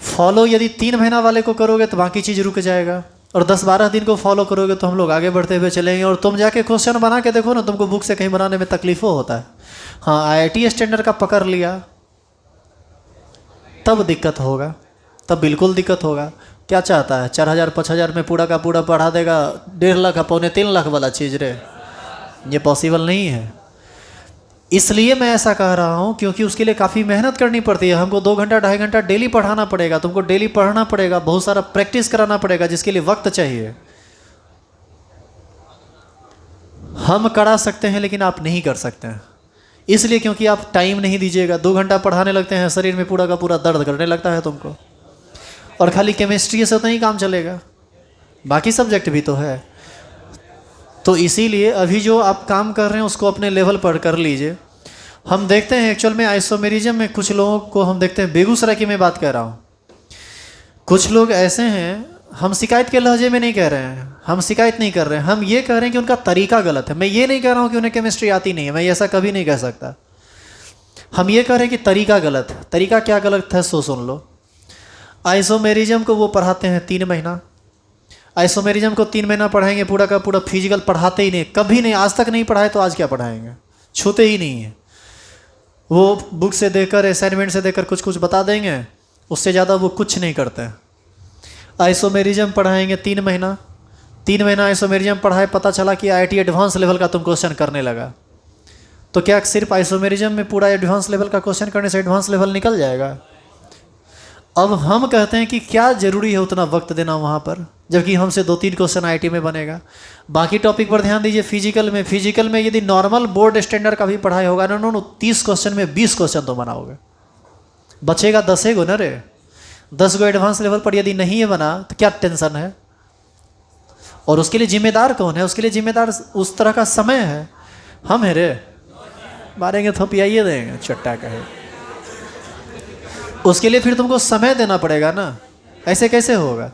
फॉलो यदि 3 महीना वाले को करोगे तो बाकी चीज़ रुक जाएगा, और 10-12 दिन को फॉलो करोगे तो हम लोग आगे बढ़ते हुए चलेंगे। और तुम जाके क्वेश्चन बना के देखो ना, तुमको बुक से कहीं बनाने में तकलीफ़ होता है। हाँ, IIT स्टैंडर्ड का पकड़ लिया तब दिक्कत होगा, तब बिल्कुल दिक्कत होगा। क्या चाहता है 4,000-5,000 में पूरा का पूरा पढ़ा देगा, 1.5 लाख 2.25 लाख वाला चीज़ रे, ये पॉसिबल नहीं है। इसलिए मैं ऐसा कह रहा हूँ क्योंकि उसके लिए काफ़ी मेहनत करनी पड़ती है। हमको 2 घंटा 2.5 घंटा डेली पढ़ाना पड़ेगा, तुमको डेली पढ़ना पड़ेगा, बहुत सारा प्रैक्टिस कराना पड़ेगा, जिसके लिए वक्त चाहिए। हम करा सकते हैं लेकिन आप नहीं कर सकते हैं, इसलिए क्योंकि आप टाइम नहीं दीजिएगा। 2 घंटा पढ़ाने लगते हैं, शरीर में पूरा का पूरा दर्द करने लगता है तुमको, और खाली केमिस्ट्री से तो नहीं काम चलेगा, बाकी सब्जेक्ट भी तो है। तो इसीलिए अभी जो आप काम कर रहे हैं उसको अपने लेवल पर कर लीजिए। हम देखते हैं एक्चुअल में आइसोमेरिज्म में कुछ लोगों को हम देखते हैं, बेगूसराय की मैं बात कर रहा हूँ, कुछ लोग ऐसे हैं, हम शिकायत के लहजे में नहीं कह रहे हैं, हम शिकायत नहीं कर रहे हैं, हम ये कह रहे हैं कि उनका तरीका गलत है। मैं ये नहीं कह रहा हूँ कि उन्हें केमिस्ट्री आती नहीं है, मैं ऐसा कभी नहीं कह सकता। हम ये कह रहे हैं कि तरीका गलत है। तरीका क्या गलत है सो सुन लो। आइसोमेरिज्म को वो पढ़ाते हैं 3 महीना, आइसोमेरिज्म को 3 महीना पढ़ाएंगे, पूरा का पूरा फिजिकल पढ़ाते ही नहीं, कभी नहीं, आज तक नहीं पढ़ाए तो आज क्या पढ़ाएंगे, छूते ही नहीं है। वो बुक से देकर, असाइनमेंट से देकर कुछ कुछ बता देंगे, उससे ज़्यादा वो कुछ नहीं करते हैं। आइसोमेरिज्म पढ़ाएंगे 3 महीना, 3 महीना आइसोमेरिज्म पढ़ाए, पता चला कि IIT एडवांस लेवल का तुम क्वेश्चन करने लगा, तो क्या सिर्फ आइसोमेरिज्म में पूरा एडवांस लेवल का क्वेश्चन करने से एडवांस लेवल निकल जाएगा? अब हम कहते हैं कि क्या ज़रूरी है उतना वक्त देना वहाँ पर, जबकि हमसे 2-3 क्वेश्चन IIT में बनेगा। बाकी टॉपिक पर ध्यान दीजिए। फिजिकल में यदि नॉर्मल बोर्ड स्टैंडर्ड का भी पढ़ाई होगा ना, 30 क्वेश्चन में 20 क्वेश्चन तो बनाओगे, बचेगा 10 गो न रे। 10 गो एडवांस लेवल पर यदि नहीं है बना तो क्या टेंशन है? और उसके लिए जिम्मेदार कौन है? उसके लिए जिम्मेदार उस तरह का समय है, हम है रे, मारेंगे थोपियाइए देंगे चट्टा कहे। उसके लिए फिर तुमको समय देना पड़ेगा ना, ऐसे कैसे होगा?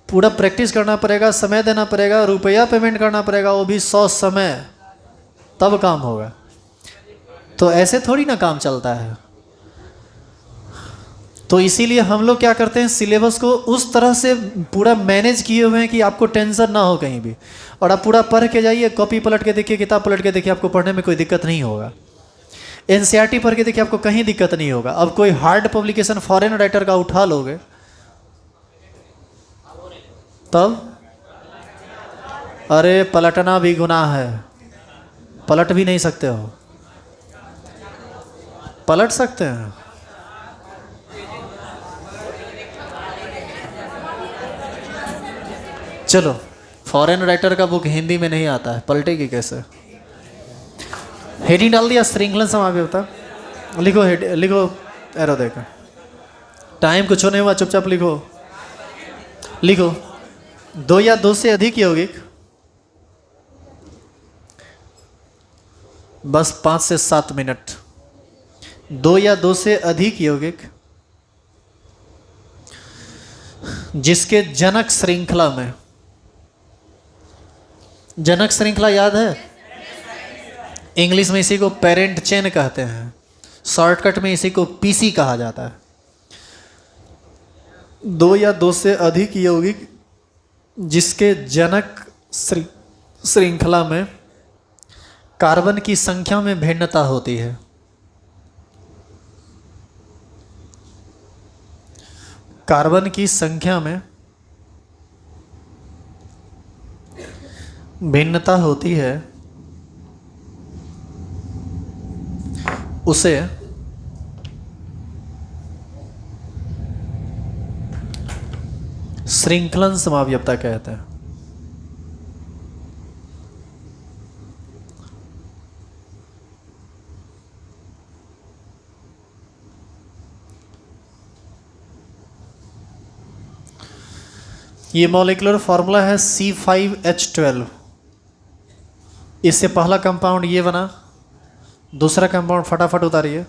पूरा प्रैक्टिस करना पड़ेगा, समय देना पड़ेगा, रुपया पेमेंट करना पड़ेगा, वो भी 100 समय, तब काम होगा। तो ऐसे थोड़ी ना काम चलता है। तो इसीलिए हम लोग क्या करते हैं, सिलेबस को उस तरह से पूरा मैनेज किए हुए हैं कि आपको टेंशन ना हो कहीं भी, और आप पूरा पढ़ के जाइए, कॉपी पलट के देखिए, किताब पलट के देखिए, आपको पढ़ने में कोई दिक्कत नहीं होगा। NCERT पढ़ के देखिए, आपको कहीं दिक्कत नहीं होगा। अब कोई हार्ड पब्लिकेशन फॉरेन राइटर का उठा लोगे तब, अरे पलटना भी गुनाह है, पलट भी नहीं सकते हो। पलट सकते हैं, चलो फॉरेन राइटर का बुक हिंदी में नहीं आता है, पलटेगी कैसे? हेडिंग डाल दिया, श्रृंखलन समाप्यता, लिखो लिखो, एरो देखो, टाइम कुछ नहीं हुआ, चुपचाप लिखो। लिखो 2 या 2 से अधिक यौगिक, बस 5 से 7 मिनट। 2 या 2 से अधिक यौगिक जिसके जनक श्रृंखला में, जनक श्रृंखला याद है? इंग्लिश में इसी को पेरेंट चेन कहते हैं, शॉर्टकट में इसी को PC कहा जाता है। 2 या 2 से अधिक यौगिक जिसके जनक श्रृंखला में कार्बन की संख्या में भिन्नता होती है। कार्बन की संख्या में भिन्नता होती है, उसे श्रृंखलन समावयवता कहते हैं। ये मॉलिक्यूलर फॉर्मूला है C5H12। इससे पहला कंपाउंड ये बना, दूसरा कंपाउंड फटाफट उतारिए,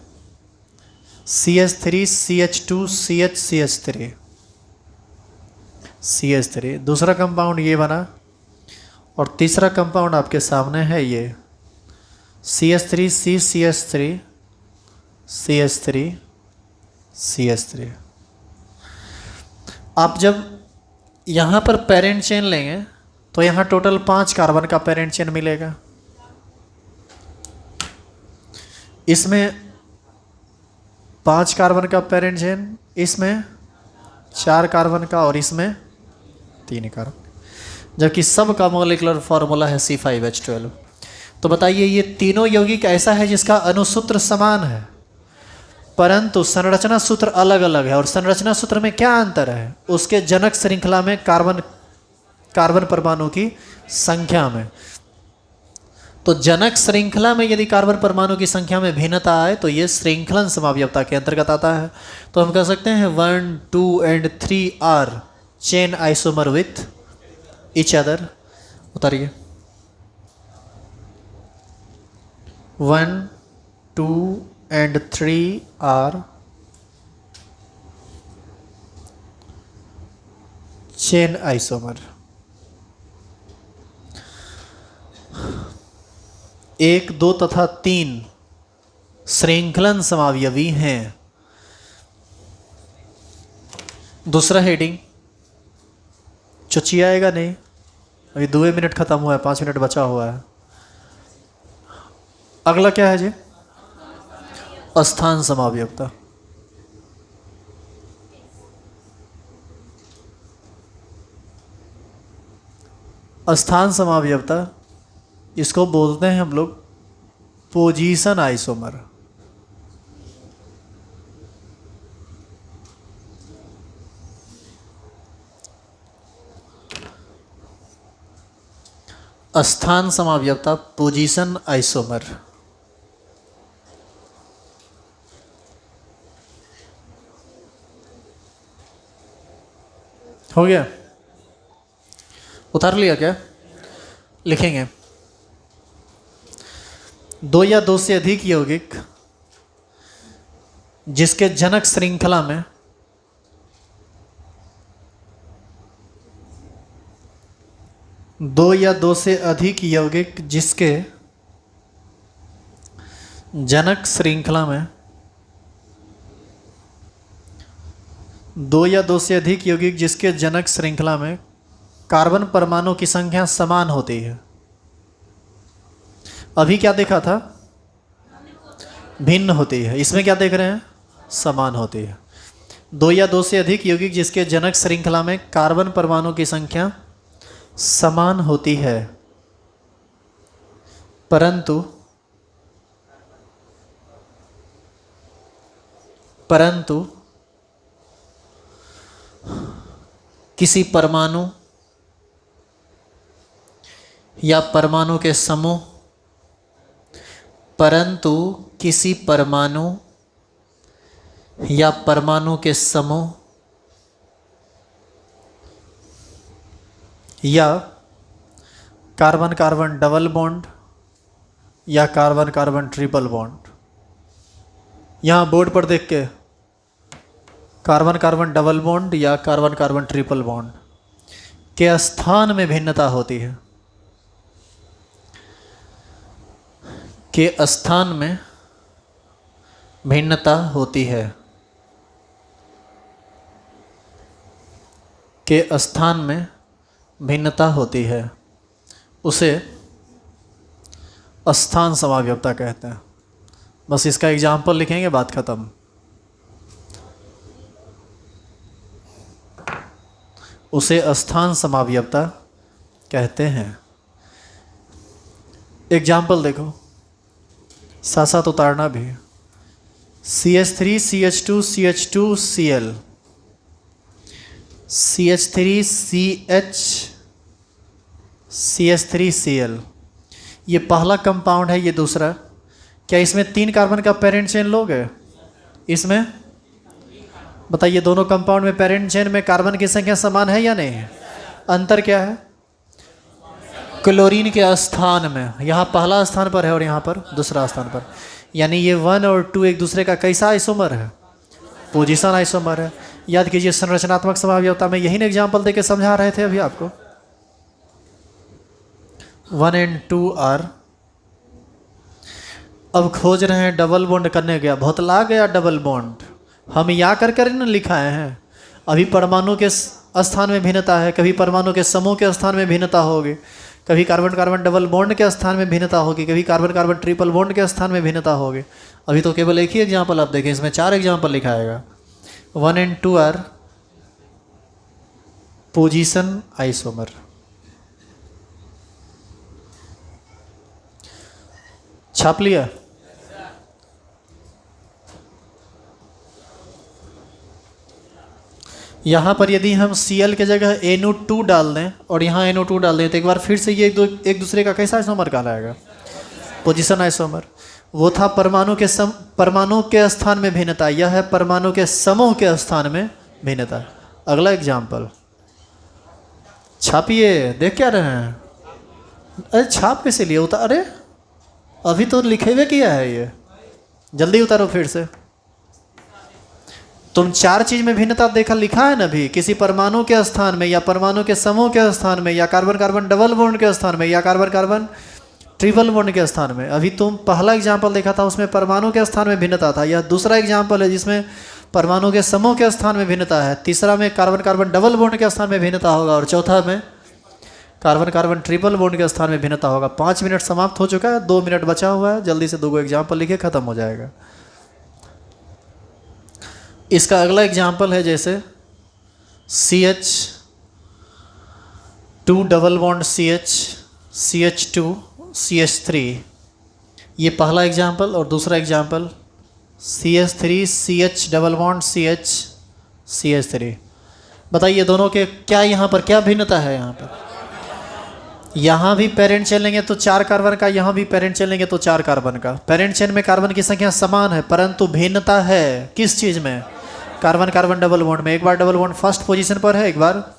CH3 CH2 CH CH3 CH3। दूसरा कंपाउंड ये बना और तीसरा कंपाउंड आपके सामने है ये CH3 CCH3 CH3 CH3। आप जब यहाँ पर पेरेंट चेन लेंगे तो यहाँ टोटल 5 कार्बन का पेरेंट चेन मिलेगा। इसमें 5 कार्बन का पेरेंट चेन, इसमें 4 कार्बन का और इसमें 3 कार्बन, जबकि सब का मॉलिक्यूलर फार्मूला है C5H12। तो बताइए ये तीनों यौगिक ऐसा है जिसका अणुसूत्र समान है परंतु संरचना सूत्र अलग अलग है। और संरचना सूत्र में क्या अंतर है? उसके जनक श्रृंखला में कार्बन परमाणु की संख्या में। तो जनक श्रृंखला में यदि कार्बन परमाणु की संख्या में भिन्नता आए तो ये श्रृंखलन समावयवता के अंतर्गत आता है। तो हम कह सकते हैं 1, 2 and 3 are chain isomer with each other. उतारिए 1, 2 and 3 are chain isomer। 1, 2 तथा 3 श्रृंखलन समावयवी हैं। दूसरा हेडिंग चुचिए आएगा नहीं, अभी 2 मिनट खत्म हुआ है, 5 मिनट बचा हुआ है। अगला क्या है जी? अस्थान समावयवता। अस्थान समावयवता इसको बोलते हैं हम लोग पोजीशन आइसोमर। अस्थान समावयवता पोजीशन आइसोमर। हो गया? उतार लिया क्या? लिखेंगे 2 या 2 से अधिक यौगिक जिसके जनक श्रृंखला में दो या दो से अधिक यौगिक जिसके जनक श्रृंखला में 2 या 2 से अधिक यौगिक जिसके जनक श्रृंखला में कार्बन परमाणु की संख्या समान होती है। अभी क्या देखा था? भिन्न होती है। इसमें क्या देख रहे हैं? समान होती है। 2 या 2 से अधिक यौगिक जिसके जनक श्रृंखला में कार्बन परमाणु की संख्या समान होती है परंतु किसी परमाणु या परमाणु के समूह या परमाणु के समूह या कार्बन कार्बन डबल बॉन्ड या कार्बन कार्बन ट्रिपल बॉन्ड। यहाँ बोर्ड पर देख के कार्बन कार्बन डबल बॉन्ड या कार्बन कार्बन ट्रिपल बॉन्ड के स्थान में भिन्नता होती है। के स्थान में भिन्नता होती है। के स्थान में भिन्नता होती है उसे अस्थान समावयवता कहते हैं। बस इसका एग्जाम्पल लिखेंगे, बात खत्म। उसे अस्थान समावयवता कहते हैं। एग्जाम्पल देखो, साथ साथ उतारना भी। CH3 CH2 CH2 Cl, CH3 CH CH3 Cl, ये पहला कंपाउंड है, ये दूसरा। क्या इसमें 3 कार्बन का पेरेंट चेन लोगे? इसमें बताइए, दोनों कंपाउंड में पेरेंट चेन में कार्बन की संख्या समान है या नहीं? अंतर क्या है? क्लोरीन के स्थान में, यहाँ पहला स्थान पर है और यहाँ पर दूसरा स्थान पर। यानी ये 1 और 2 एक दूसरे का कैसा आइसोमर है? पोजीशन आइसोमर है। याद कीजिए, संरचनात्मक समावयवता में यही ना एग्जाम्पल देके समझा रहे थे अभी आपको। 1N2R। अब खोज रहे हैं डबल बॉन्ड करने गया, बहुत ला गया डबल बॉन्ड। हम या कर न लिखाए हैं। अभी परमाणु के स्थान में भिन्नता है, कभी परमाणु के समूह के स्थान में भिन्नता होगी, कभी कार्बन कार्बन डबल बॉन्ड के स्थान में भिन्नता होगी, कभी कार्बन कार्बन ट्रिपल बॉन्ड के स्थान में भिन्नता होगी। अभी तो केवल एक ही एग्जाम्पल आप देखें, इसमें 4 एग्जाम्पल लिखाएगा। 1N2R position isomer. छाप लिया? यहाँ पर यदि हम Cl के जगह NO2 डाल दें और यहाँ NO2 डाल दें तो एक बार फिर से ये एक दूसरे का कैसा आइसोमर कहलाएगा? Position isomer. वो था परमाणु के स्थान में भिन्नता, यह है परमाणु के समूह के स्थान में भिन्नता। अगला एग्जाम्पल छापिए, देख क्या रहे हैं? अरे छाप कैसे लिए? अरे अभी तो लिखे हुए किया है ये, जल्दी उतारो फिर से। तुम 4 चीज में भिन्नता देखा लिखा है ना भी, किसी परमाणु के स्थान में या परमाणु के समूह के स्थान में या कार्बन कार्बन डबल बॉन्ड के स्थान में या कार्बन कार्बन ट्रिपल बॉन्ड के स्थान में। अभी तुम पहला एग्जाम्पल देखा था उसमें परमाणु के स्थान में भिन्नता था, यह दूसरा एग्जाम्पल है जिसमें परमाणु के समूह के स्थान में भिन्नता है, तीसरा में कार्बन कार्बन डबल बॉन्ड के स्थान में भिन्नता होगा और चौथा में कार्बन कार्बन ट्रिपल बॉन्ड के स्थान में भिन्नता होगा। 5 मिनट समाप्त हो चुका है, 2 मिनट बचा हुआ है, जल्दी से 2 एग्जाम्पल लिखे, खत्म हो जाएगा। इसका अगला एग्जाम्पल है जैसे CH2 double bond CH2 CH3, ये पहला एग्जाम्पल। और दूसरा example CH3 CH double bond CH3। बताइए दोनों के क्या यहाँ पर क्या भिन्नता है? यहाँ पर यहाँ भी पेरेंट चेन लेंगे तो 4 कार्बन का, यहाँ भी पेरेंट चेन लेंगे तो 4 कार्बन का। पेरेंट चेन में कार्बन की संख्या समान है परंतु भिन्नता है किस चीज़ में? कार्बन कार्बन डबल बॉन्ड में। एक बार डबल बॉन्ड फर्स्ट पोजीशन पर है, एक बार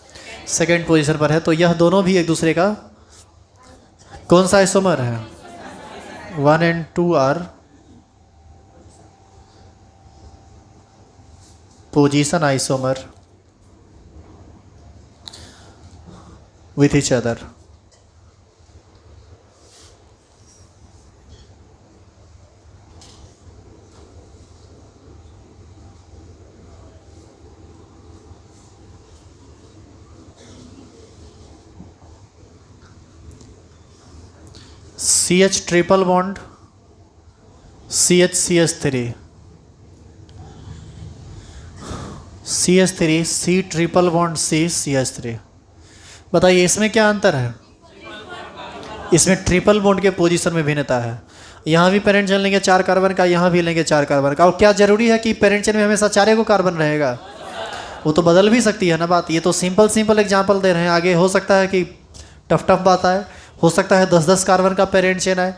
सेकंड पोजीशन पर है, तो यह दोनों भी एक दूसरे का कौन सा आइसोमर है? 1N2R position isomer with each other। CH triple bond CH3 CH3 C triple bond CH3। बताइए इसमें क्या अंतर है? इसमें ट्रिपल बॉन्ड के पोजीशन में भिन्नता है। यहाँ भी पेरेंट चेन लेंगे 4 कार्बन का, यहाँ भी लेंगे 4 कार्बन का। और क्या जरूरी है कि पेरेंट चेन में हमेशा 4 को कार्बन रहेगा? वो तो बदल भी सकती है ना बात। ये तो सिंपल एग्जांपल दे रहे हैं, आगे हो सकता है कि टफ बात आए, हो सकता है 10-10 कार्बन का पेरेंट चेन आए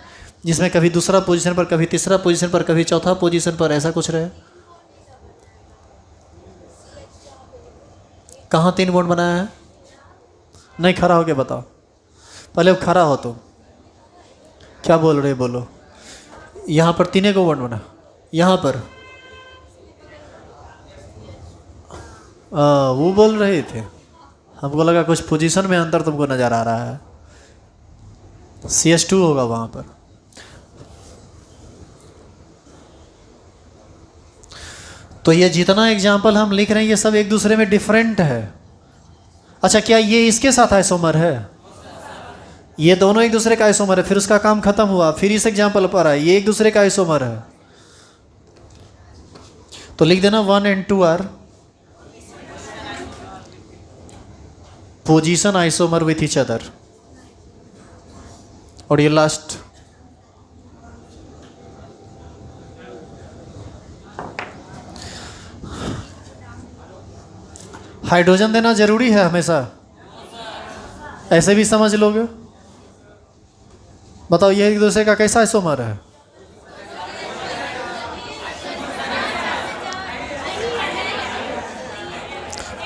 जिसमें कभी दूसरा पोजीशन पर, कभी तीसरा पोजीशन पर, कभी चौथा पोजीशन पर, ऐसा कुछ रहे। कहाँ 3 बॉन्ड बनाया है? नहीं, खड़ा होके बताओ पहले। खड़ा हो तो क्या बोल रहे? बोलो। यहाँ पर 3 को बॉन्ड बना, यहाँ पर वो बोल रहे थे, हमको लगा कुछ पोजीशन में अंतर तुमको नज़र आ रहा है। CH2 होगा वहाँ पर। तो ये जितना एग्जाम्पल हम लिख रहे हैं ये सब एक दूसरे में डिफरेंट है। अच्छा, क्या ये इसके साथ आइसोमर है? ये दोनों एक दूसरे का आइसोमर है, फिर उसका काम खत्म हुआ, फिर इस एग्जाम्पल पर आए, ये एक दूसरे का आइसोमर है। तो लिख देना 1N2R position isomer with each other. और ये लास्ट हाइड्रोजन देना जरूरी है हमेशा? ऐसे भी समझ लोगे? बताओ ये एक दूसरे का कैसा आइसोमर है?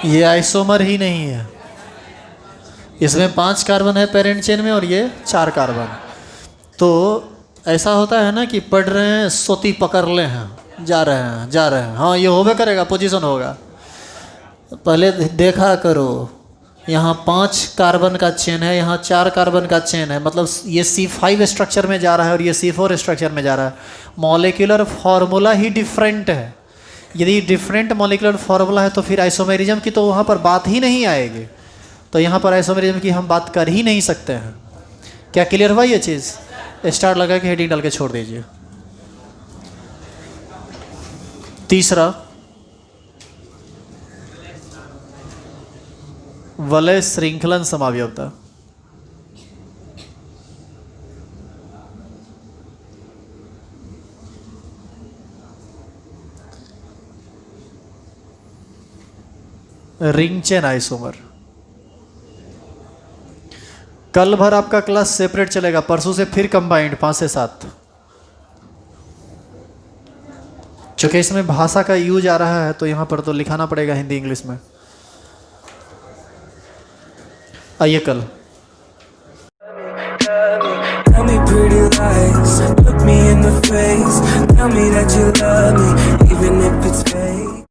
ये आइसोमर ही नहीं है। इसमें 5 कार्बन है पेरेंट चेन में और ये 4 कार्बन। तो ऐसा होता है ना कि पढ़ रहे हैं सोती पकड़ ले हैं, जा रहे हैं, हाँ ये होबे करेगा, पोजीशन होगा। पहले देखा करो यहाँ 5 कार्बन का चेन है, यहाँ 4 कार्बन का चेन है, मतलब ये C5 स्ट्रक्चर में जा रहा है और ये C4 स्ट्रक्चर में जा रहा है। मॉलिक्यूलर फार्मूला ही डिफरेंट है। यदि डिफरेंट मॉलिक्यूलर फार्मूला है तो फिर आइसोमेरिज्म की तो वहाँ पर बात ही नहीं आएगी। तो यहाँ पर आइसोमेरिज्म की हम बात कर ही नहीं सकते हैं। क्या क्लियर हुआ ये चीज़? स्टार लगा के हेडिंग डाल के छोड़ दीजिए। तीसरा, वलय श्रृंखलन समावयवता। Ring chain isomer. कल भर आपका क्लास सेपरेट चलेगा, परसों से फिर कंबाइंड 5 से 7। चूंकि इसमें भाषा का यूज आ रहा है तो यहाँ पर तो लिखाना पड़ेगा हिंदी इंग्लिश में। आइए कल। Tell me pretty lies, look me in the face, tell me that you love me, even if it's fake.